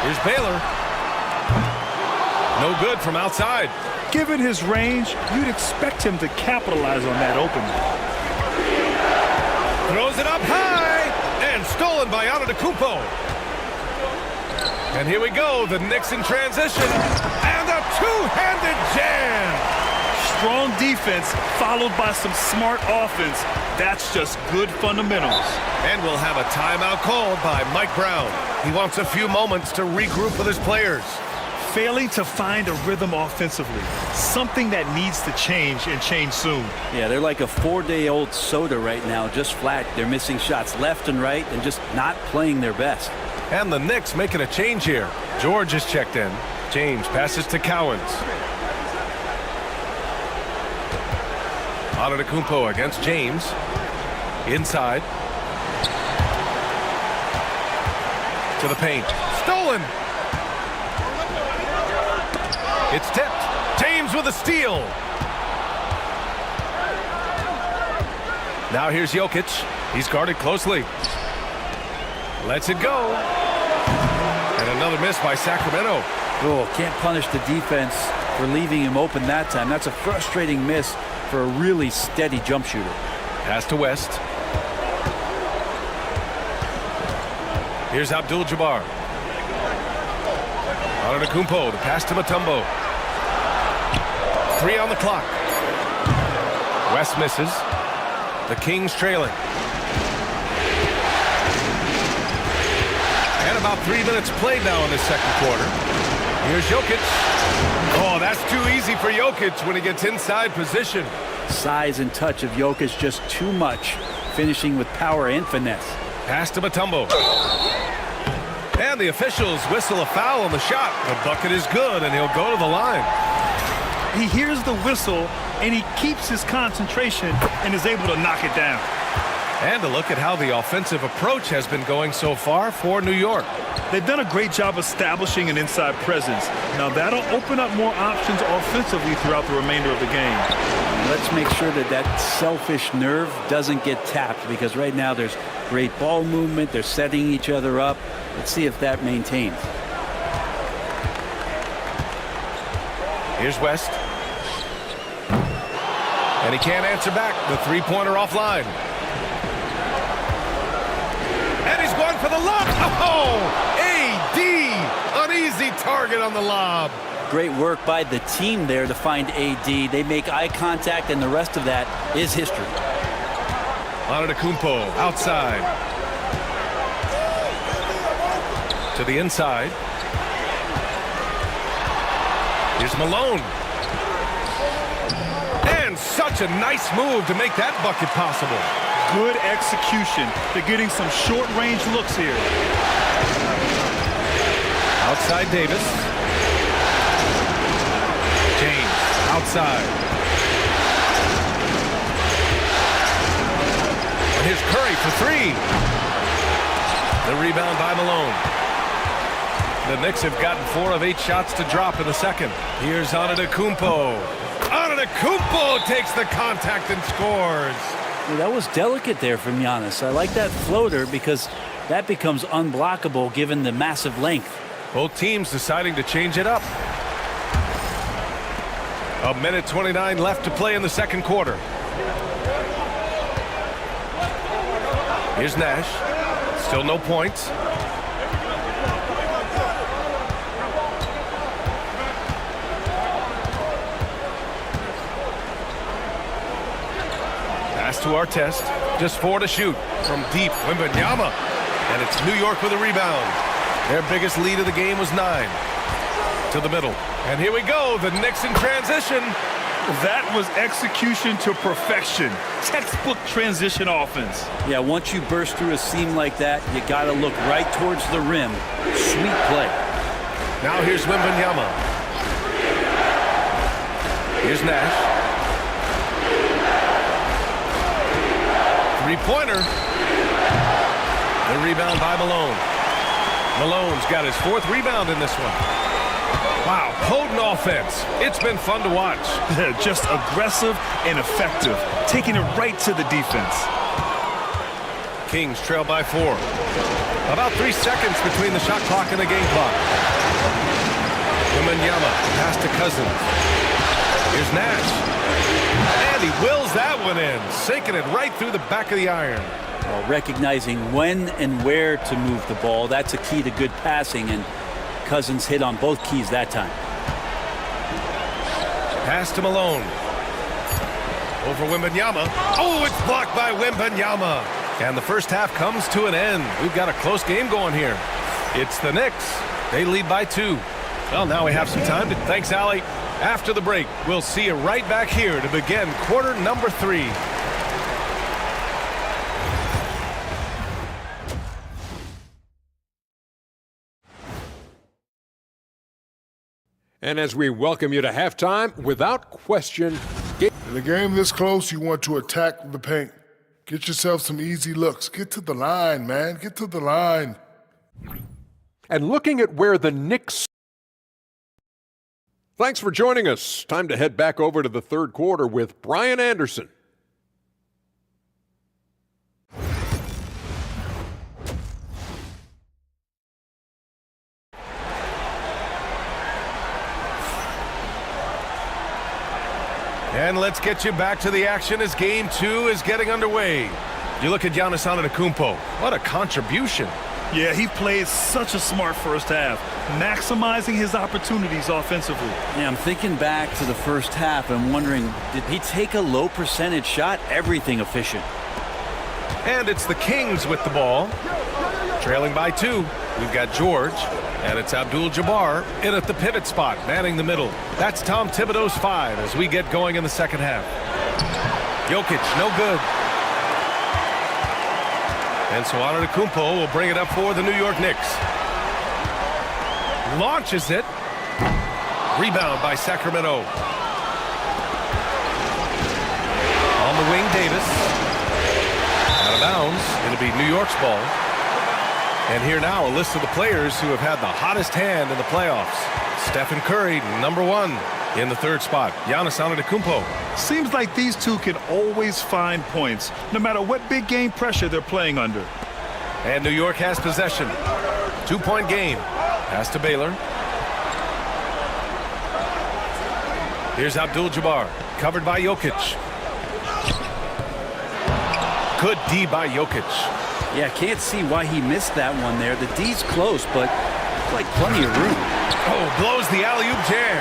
Here's Baylor. No good from outside. Given his range, you'd expect him to capitalize on that opening. Throws it up high. And stolen by Antetokounmpo. And here we go. The Knicks in transition. And a two-handed jam. Strong defense followed by some smart offense. That's just good fundamentals. And we'll have a timeout called by Mike Brown. He wants a few moments to regroup with his players. Failing to find a rhythm offensively, something that needs to change and change soon. Yeah, they're like a 4-day-old soda right now, just flat. They're missing shots left and right and just not playing their best. And the Knicks making a change here. George is checked in. James passes to Cowens. Antetokounmpo against James. Inside. To the paint. Stolen. It's tipped. James with a steal. Now here's Jokic. He's guarded closely. Lets it go. And another miss by Sacramento. Oh, can't punish the defense for leaving him open that time. That's a frustrating miss for a really steady jump shooter. Pass to West. Here's Abdul-Jabbar. Antetokounmpo, the pass to Mutombo. 3 on the clock. West misses. The Kings trailing. And about 3 minutes played now in the second quarter. Here's Jokic. Oh, that's too easy for Jokic when he gets inside position. Size and touch of Jokic just too much, finishing with power and finesse. Pass to Mutombo. And the officials whistle a foul on the shot. The bucket is good, and he'll go to the line. He hears the whistle, and he keeps his concentration and is able to knock it down. And a look at how the offensive approach has been going so far for New York. They've done a great job establishing an inside presence. Now that'll open up more options offensively throughout the remainder of the game. Let's make sure that that selfish nerve doesn't get tapped, because right now there's great ball movement. They're setting each other up. Let's see if that maintains. Here's West. And he can't answer back. The three-pointer offline. And he's going for the lob. Oh, AD, an easy target on the lob. Great work by the team there to find AD. They make eye contact, and the rest of that is history. Antetokounmpo outside. To the inside. Here's Malone. And such a nice move to make that bucket possible. Good execution. They're getting some short-range looks here. Outside Davis. James outside. And here's Curry for 3. The rebound by Malone. The Knicks have gotten 4 of 8 shots to drop in the second. Here's Antetokounmpo. Antetokounmpo takes the contact and scores. Well, that was delicate there from Giannis. I like that floater because that becomes unblockable given the massive length. Both teams deciding to change it up. 1:29 left to play in the second quarter. Here's Nash. Still no points. Pass to Artest. Just 4 to shoot. From deep, Wembanyama. And it's New York with a rebound. Their biggest lead of the game was 9. To the middle. And here we go. The Knicks in transition. That was execution to perfection. Textbook transition offense. Yeah, once you burst through a seam like that, you got to look right towards the rim. Sweet play. Now here's Wembanyama. Here's Nash. Three-pointer. The rebound by Malone. Malone's got his 4th rebound in this one. Wow, potent offense. It's been fun to watch. Just aggressive and effective, taking it right to the defense. Kings trail by 4. About 3 seconds between the shot clock and the game clock. Wembanyama pass to Cousins. Here's Nash. And he wills that one in, sinking it right through the back of the iron. Well, recognizing when and where to move the ball, that's a key to good passing, and Cousins hit on both keys that time. Pass to Malone. over Wembanyama. Oh, it's blocked by Wembanyama. And the first half comes to an end. We've got a close game going here. It's the Knicks. They lead by 2. Well, now we have some time. Thanks, Allie. After the break, we'll see you right back here to begin quarter number 3. And as we welcome you to halftime, without question, In a game this close, you want to attack the paint. Get yourself some easy looks. Get to the line, man. Get to the line. And looking at where the Knicks... Thanks for joining us. Time to head back over to the third quarter with Brian Anderson. And let's get you back to the action as game 2 is getting underway. You look at Giannis Antetokounmpo. What a contribution. Yeah, he played such a smart first half, maximizing his opportunities offensively. Yeah, I'm thinking back to the first half and wondering, did he take a low percentage shot? Everything efficient. And it's the Kings with the ball. Trailing by 2. We've got George, and it's Abdul-Jabbar in at the pivot spot, manning the middle. That's Tom Thibodeau's 5 as we get going in the second half. Jokic, no good. And so Antetokounmpo will bring it up for the New York Knicks. Launches it. Rebound by Sacramento. On the wing, Davis. Out of bounds. It'll be New York's ball. And here now a list of the players who have had the hottest hand in the playoffs. Stephen Curry, number 1 in the third spot. Giannis Antetokounmpo. Seems like these two can always find points, no matter what big game pressure they're playing under. And New York has possession. 2-point game. Pass to Baylor. Here's Abdul-Jabbar, covered by Jokic. Good D by Jokic. Yeah, can't see why he missed that one there. The D's close, but like plenty of room. Oh, blows the alley-oop jam.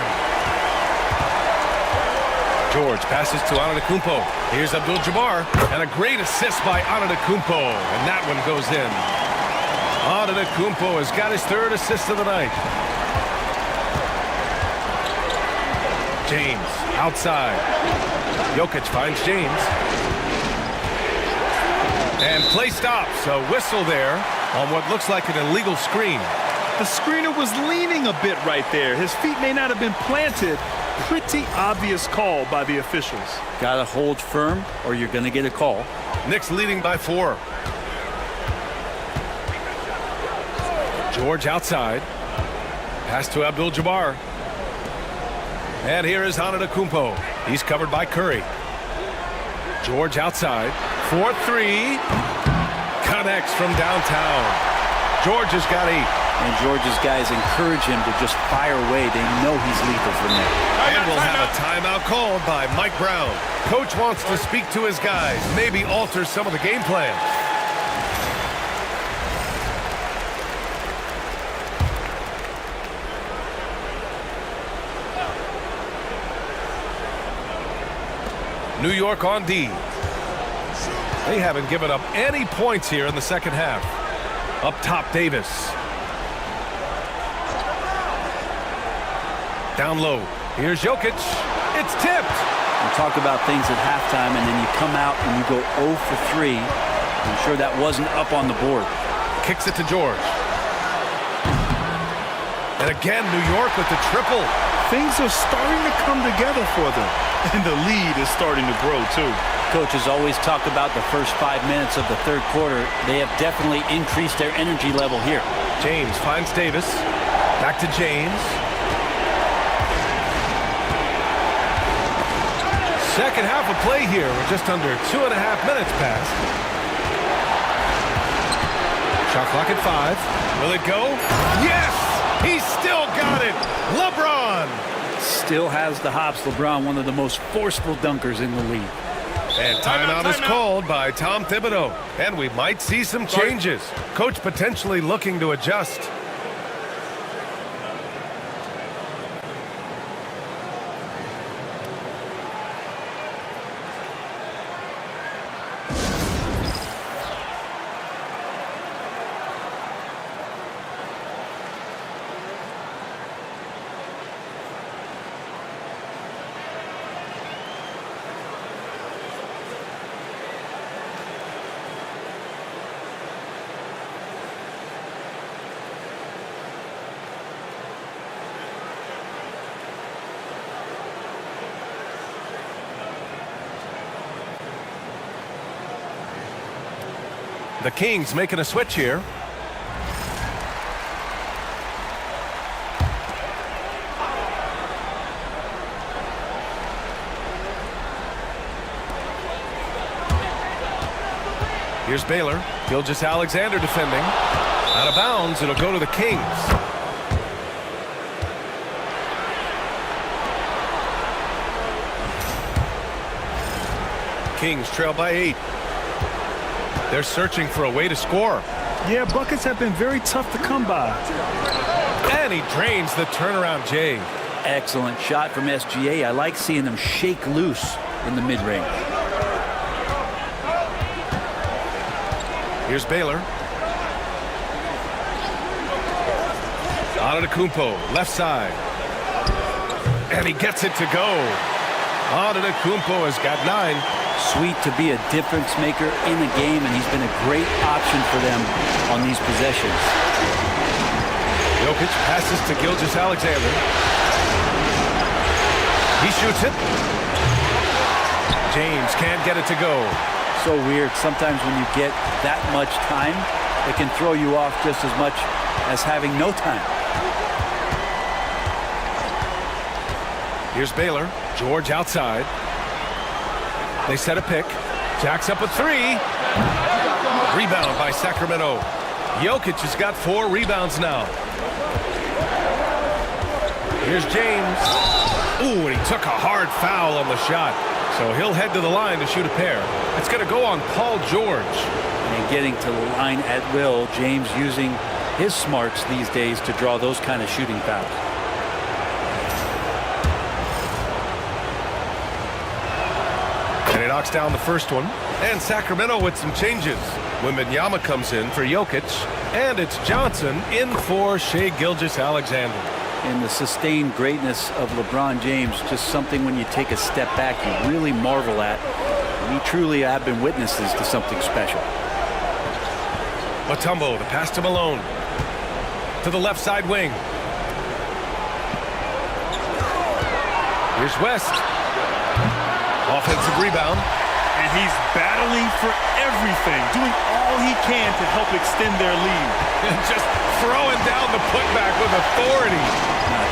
George passes to Antetokounmpo. Here's Abdul-Jabbar, and a great assist by Antetokounmpo, and that one goes in. Antetokounmpo has got his 3rd assist of the night. James, outside. Jokic finds James. And play stops. A whistle there on what looks like an illegal screen. The screener was leaning a bit right there. His feet may not have been planted. Pretty obvious call by the officials. Gotta hold firm or you're gonna get a call. Knicks leading by 4. George outside. Pass to Abdul-Jabbar. And here is Antetokounmpo. He's covered by Curry. George outside. 4-3. Connects from downtown. George has got 8. And George's guys encourage him to just fire away. They know he's lethal from there. And we'll have a timeout called by Mike Brown. Coach wants to speak to his guys, maybe alter some of the game plan. New York on D. They haven't given up any points here in the second half. Up top, Davis. Down low. Here's Jokic. It's tipped. You talk about things at halftime, and then you come out and you go 0 for 3. I'm sure that wasn't up on the board. Kicks it to George. And again, New York with the triple. Things are starting to come together for them. And the lead is starting to grow, too. Coaches always talk about the first 5 minutes of the third quarter. They have definitely increased their energy level here. James finds Davis. Back to James. Second half of play here. We're just under 2.5 minutes past. Shot clock at 5. Will it go? Yes! He's still got it! LeBron! Still has the hops. LeBron, one of the most forceful dunkers in the league. And timeout is called by Tom Thibodeau. And we might see some changes. Coach potentially looking to adjust. The Kings making a switch here. Here's Baylor. Gilgeous-Alexander defending. Out of bounds, it'll go to the Kings. Kings trail by 8. They're searching for a way to score. Yeah, buckets have been very tough to come by. And he drains the turnaround Jay. Excellent shot from SGA. I like seeing them shake loose in the mid-range. Here's Baylor. Antetokounmpo, left side. And he gets it to go. Antetokounmpo has got 9. Sweet to be a difference maker in the game, and he's been a great option for them on these possessions. Jokic passes to Gilgeous-Alexander. He shoots it. James can't get it to go. So weird. Sometimes when you get that much time, it can throw you off just as much as having no time. Here's Baylor. George outside. They set a pick. Jacks up a 3. Rebound by Sacramento. Jokic has got 4 rebounds now. Here's James. Ooh, and he took a hard foul on the shot. So he'll head to the line to shoot a pair. It's going to go on Paul George. And getting to the line at will, James using his smarts these days to draw those kind of shooting fouls. And he knocks down the first one. And Sacramento with some changes. Wembanyama comes in for Jokic. And it's Johnson in for Shai Gilgeous-Alexander. And the sustained greatness of LeBron James, just something when you take a step back, you really marvel at. We truly have been witnesses to something special. Mutombo, the pass to Malone. To the left side wing. Here's West. Offensive rebound. And he's battling for everything, doing all he can to help extend their lead. And just throwing down the putback with authority.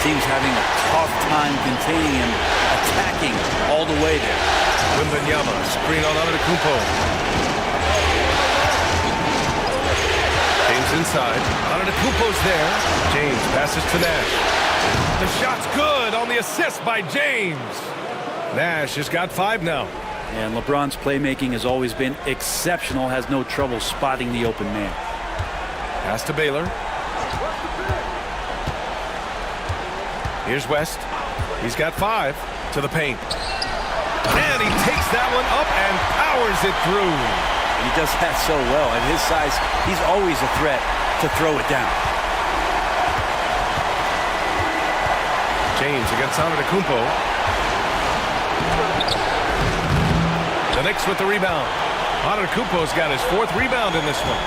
Team's having a tough time containing him, attacking all the way there. Wembanyama, screen on Antetokounmpo. James inside. Antetokounmpo's there. James passes to Nash. The shot's good on the assist by James. Nash has got 5 now. And LeBron's playmaking has always been exceptional, has no trouble spotting the open man. Pass to Baylor. Here's West. He's got 5 to the paint. And he takes that one up and powers it through. He does that so well. At his size, he's always a threat to throw it down. James against Antetokounmpo. The Knicks with the rebound. Antetokounmpo's got his 4th rebound in this one.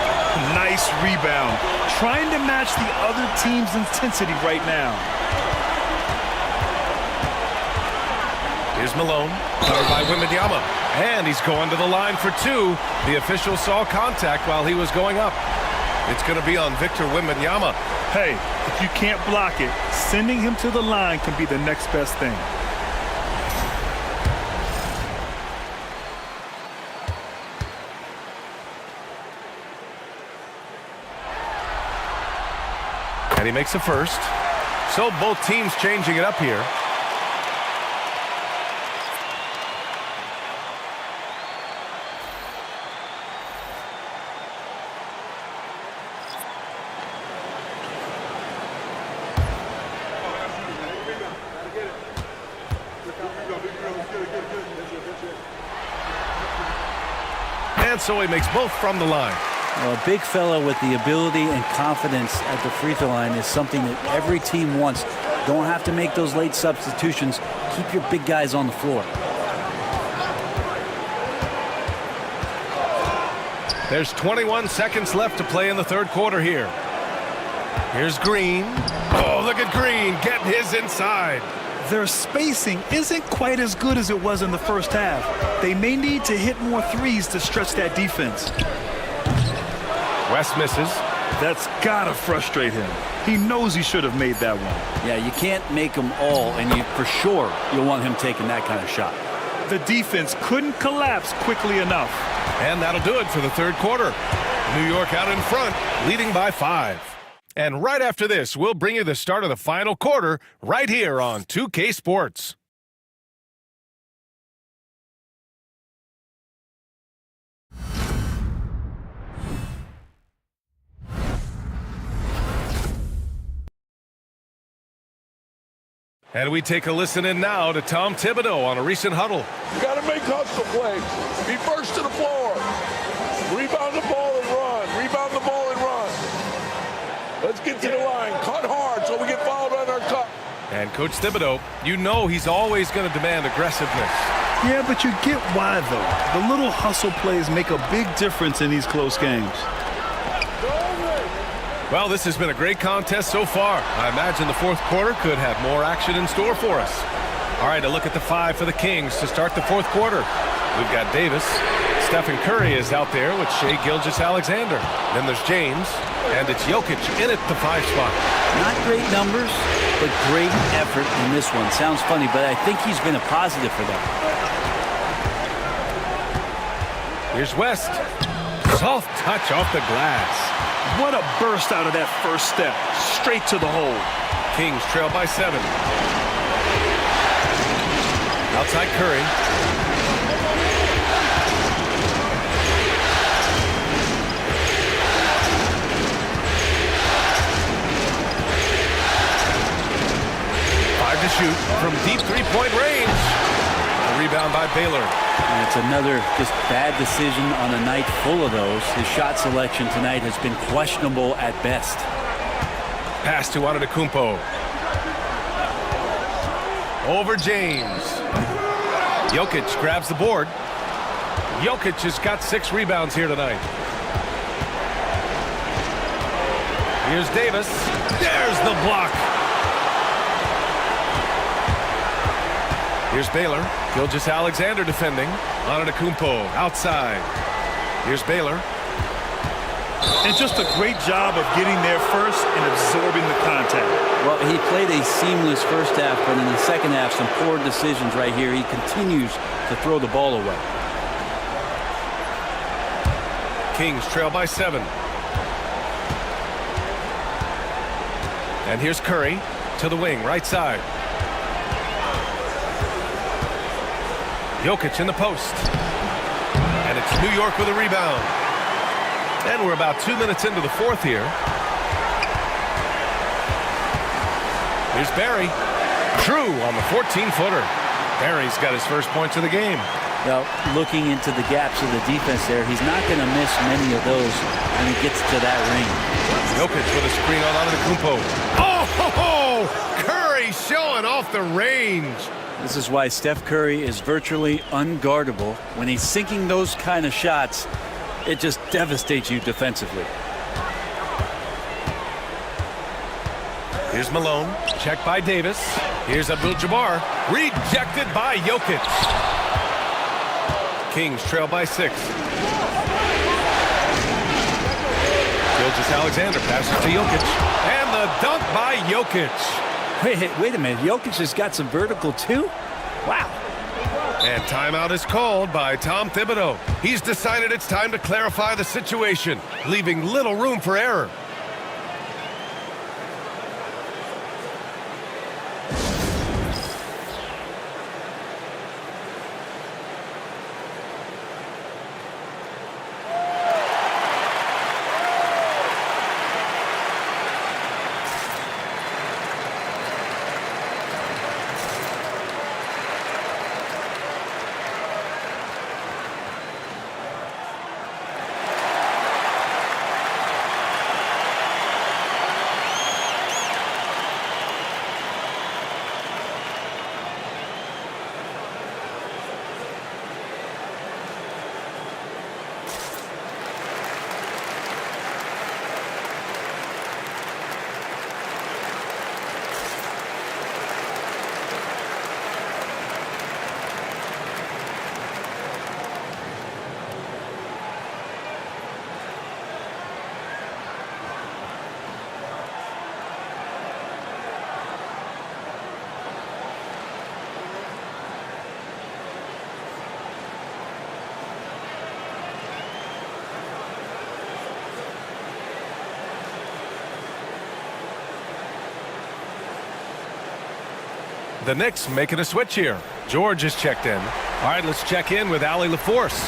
Nice rebound. Trying to match the other team's intensity right now. Here's Malone, covered by Wembanyama. And he's going to the line for 2. The official saw contact while he was going up. It's going to be on Victor Wembanyama. Hey, if you can't block it, sending him to the line can be the next best thing. And he makes a first. So both teams changing it up here. And so he makes both from the line. Well, a big fella with the ability and confidence at the free throw line is something that every team wants. Don't have to make those late substitutions. Keep your big guys on the floor. There's 21 seconds left to play in the 3rd quarter here. Here's Green. Oh, look at Green getting his inside. Their spacing isn't quite as good as it was in the first half. They may need to hit more threes to stretch that defense. West misses. That's gotta frustrate him. He knows he should have made that one. Yeah, you can't make them all, and for sure you'll want him taking that kind of shot. The defense couldn't collapse quickly enough. And that'll do it for the third quarter. New York out in front, leading by 5. And right after this, we'll bring you the start of the final quarter right here on 2K Sports. And we take a listen in now to Tom Thibodeau on a recent huddle. You got to make hustle plays. Be first to the floor. Rebound the ball and run. Rebound the ball and run. Let's get to the line. Cut hard so we get fouled on our cut. And Coach Thibodeau, you know he's always going to demand aggressiveness. Yeah, but you get why, though. The little hustle plays make a big difference in these close games. Well, this has been a great contest so far. I imagine the fourth quarter could have more action in store for us. All right, a look at the 5 for the Kings to start the fourth quarter. We've got Davis. Stephen Curry is out there with Shai Gilgeous-Alexander. Then there's James, and it's Jokic in at the 5 spot. Not great numbers, but great effort in this one. Sounds funny, but I think he's been a positive for them. Here's West. Soft touch off the glass. What a burst out of that first step. Straight to the hole. Kings trail by 7. Outside Curry. To shoot from deep three-point range. A rebound by Baylor. And it's another just bad decision on a night full of those. His shot selection tonight has been questionable at best. Pass to Antetokounmpo. Over James. Jokic grabs the board. Jokic has got 6 rebounds here tonight. Here's Davis. There's the block. Here's Baylor. Gilgeous-Alexander defending. Antetokounmpo outside. Here's Baylor. And just a great job of getting there first and absorbing the contact. Well, he played a seamless first half, but in the second half, some poor decisions right here. He continues to throw the ball away. Kings trail by 7. And here's Curry to the wing, right side. Jokic in the post. And it's New York with a rebound. And we're about 2 minutes into the fourth here. Here's Barry. True on the 14-footer. Barry's got his first points of the game. Well, looking into the gaps of the defense there, he's not going to miss many of those when he gets to that range. Jokic with a screen on Antetokounmpo. Oh, Curry showing off the range. This is why Steph Curry is virtually unguardable. When he's sinking those kind of shots, it just devastates you defensively. Here's Malone. Checked by Davis. Here's Abdul-Jabbar. Rejected by Jokic. Kings trail by 6. Gilgeous-Alexander passes to Jokic. And the dunk by Jokic. Wait a minute. Jokic has got some vertical too? Wow. And timeout is called by Tom Thibodeau. He's decided it's time to clarify the situation, leaving little room for error. The Knicks making a switch here. George is checked in. All right, let's check in with Allie LaForce.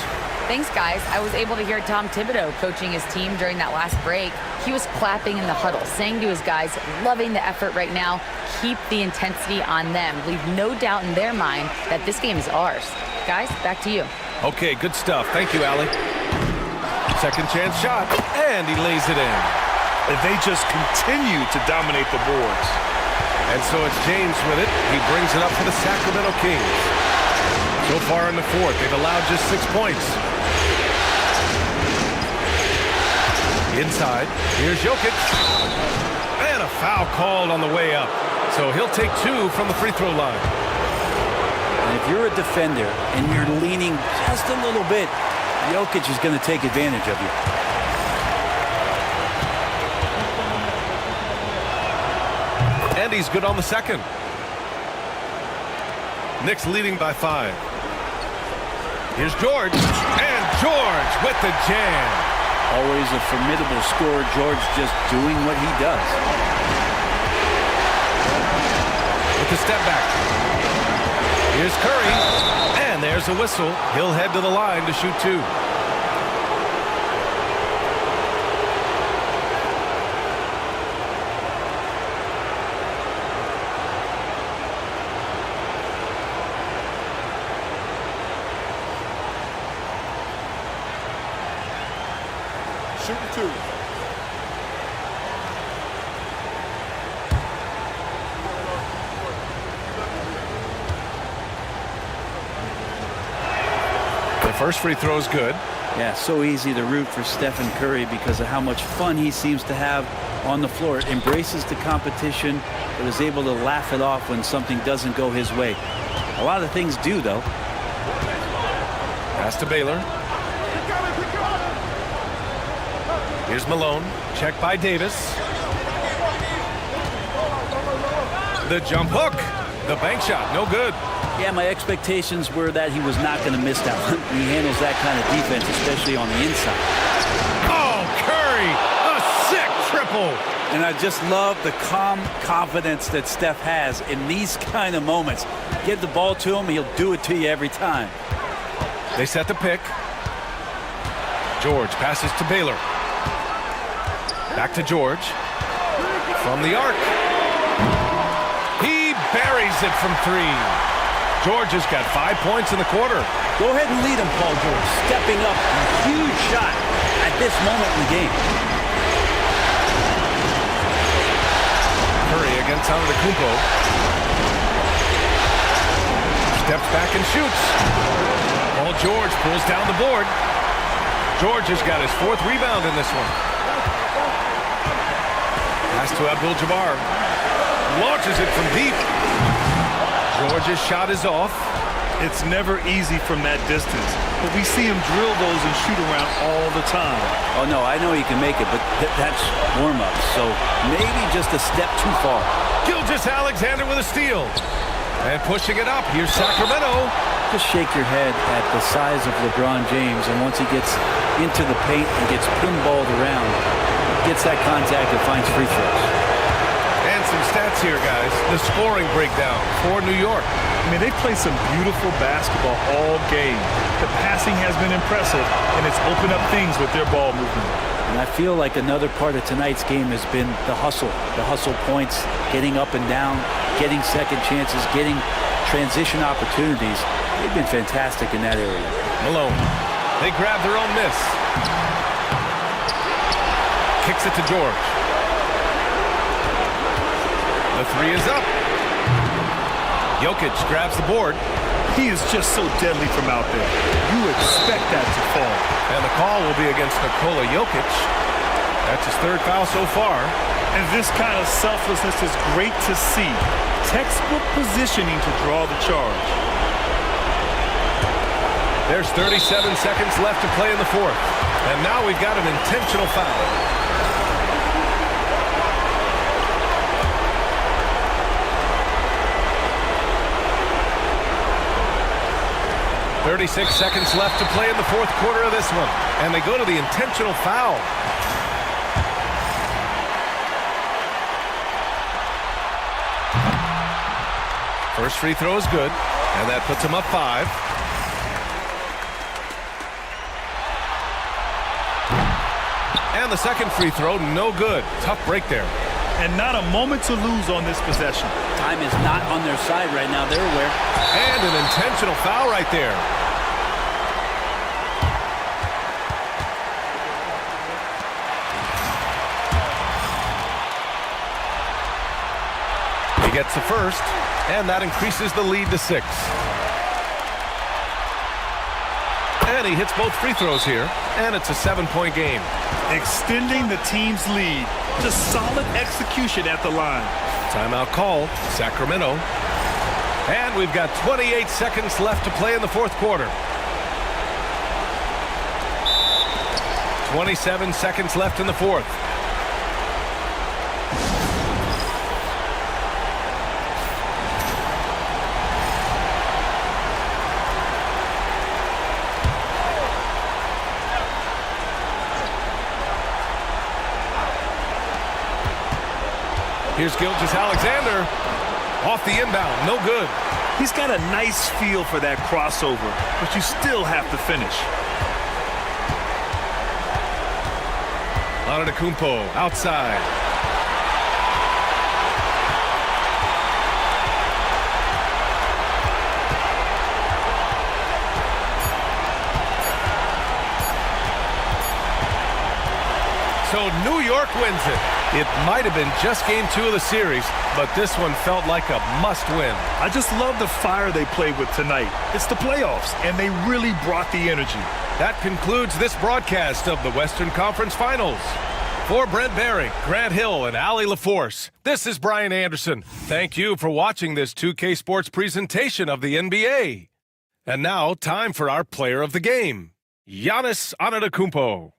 Thanks, guys. I was able to hear Tom Thibodeau coaching his team during that last break. He was clapping in the huddle, saying to his guys, loving the effort right now, keep the intensity on them. Leave no doubt in their mind that this game is ours. Guys, back to you. Okay, good stuff. Thank you, Allie. Second chance shot, and he lays it in. And they just continue to dominate the boards. And so it's James with it. He brings it up for the Sacramento Kings. So far in the fourth, they've allowed just 6 points. Inside, here's Jokic. And a foul called on the way up. So he'll take 2 from the free throw line. And if you're a defender and you're leaning just a little bit, Jokic is going to take advantage of you. And he's good on the second. Knicks leading by 5. Here's George. And George with the jam. Always a formidable scorer. George just doing what he does. With the step back. Here's Curry. And there's a whistle. He'll head to the line to shoot 2. Shooting 2. The first free throw is good. Yeah, so easy to root for Stephen Curry because of how much fun he seems to have on the floor. Embraces the competition, but is able to laugh it off when something doesn't go his way. A lot of things do, though. Pass to Baylor. Here's Malone. Check by Davis. The jump hook. The bank shot. No good. Yeah, my expectations were that he was not going to miss that one. He handles that kind of defense, especially on the inside. Oh, Curry! A sick triple! And I just love the calm confidence that Steph has in these kind of moments. Give the ball to him, he'll do it to you every time. They set the pick. George passes to Baylor. Back to George. From the arc. He buries it from 3. George has got 5 points in the quarter. Go ahead and lead him, Paul George. Stepping up, a huge shot at this moment in the game. Curry against Antetokounmpo. Steps back and shoots. Paul George pulls down the board. George has got his 4th rebound in this one. Pass to Abdul-Jabbar. Launches it from deep. George's shot is off. It's never easy from that distance, but we see him drill those and shoot around all the time. Oh, no, I know he can make it, but that's warm-up, so maybe just a step too far. Gilgeous-Alexander with a steal. And pushing it up. Here's Sacramento. Just shake your head at the size of LeBron James, and once he gets into the paint and gets pinballed around, gets that contact and finds free throws. And some stats here, guys. The scoring breakdown for New York. I mean, they play some beautiful basketball all game. The passing has been impressive, and it's opened up things with their ball movement. And I feel like another part of tonight's game has been the hustle points, getting up and down, getting second chances, getting transition opportunities. They've been fantastic in that area. Malone. They grab their own miss. Kicks it to George. The 3 is up. Jokic grabs the board. He is just so deadly from out there. You expect that to fall. And the call will be against Nikola Jokic. That's his 3rd foul so far. And this kind of selflessness is great to see. Textbook positioning to draw the charge. There's 37 seconds left to play in the 4th. And now we've got an intentional foul. 36 seconds left to play in the 4th quarter of this one. And they go to the intentional foul. First free throw is good, and that puts him up 5. And the second free throw, no good. Tough break there. And not a moment to lose on this possession. Time is not on their side right now. They're aware. And an intentional foul right there. He gets the first, and that increases the lead to 6. And he hits both free throws here, and it's a 7-point game. Extending the team's lead. Just solid execution at the line. Timeout called, Sacramento. And we've got 28 seconds left to play in the fourth quarter. 27 seconds left in the fourth. Here's Gilgeous-Alexander off the inbound, no good. He's got a nice feel for that crossover, but you still have to finish. Antetokounmpo outside. So New York wins it. It might have been just game 2 of the series, but this one felt like a must-win. I just love the fire they played with tonight. It's the playoffs, and they really brought the energy. That concludes this broadcast of the Western Conference Finals. For Brent Barry, Grant Hill, and Allie LaForce, this is Brian Anderson. Thank you for watching this 2K Sports presentation of the NBA. And now, time for our player of the game, Giannis Antetokounmpo.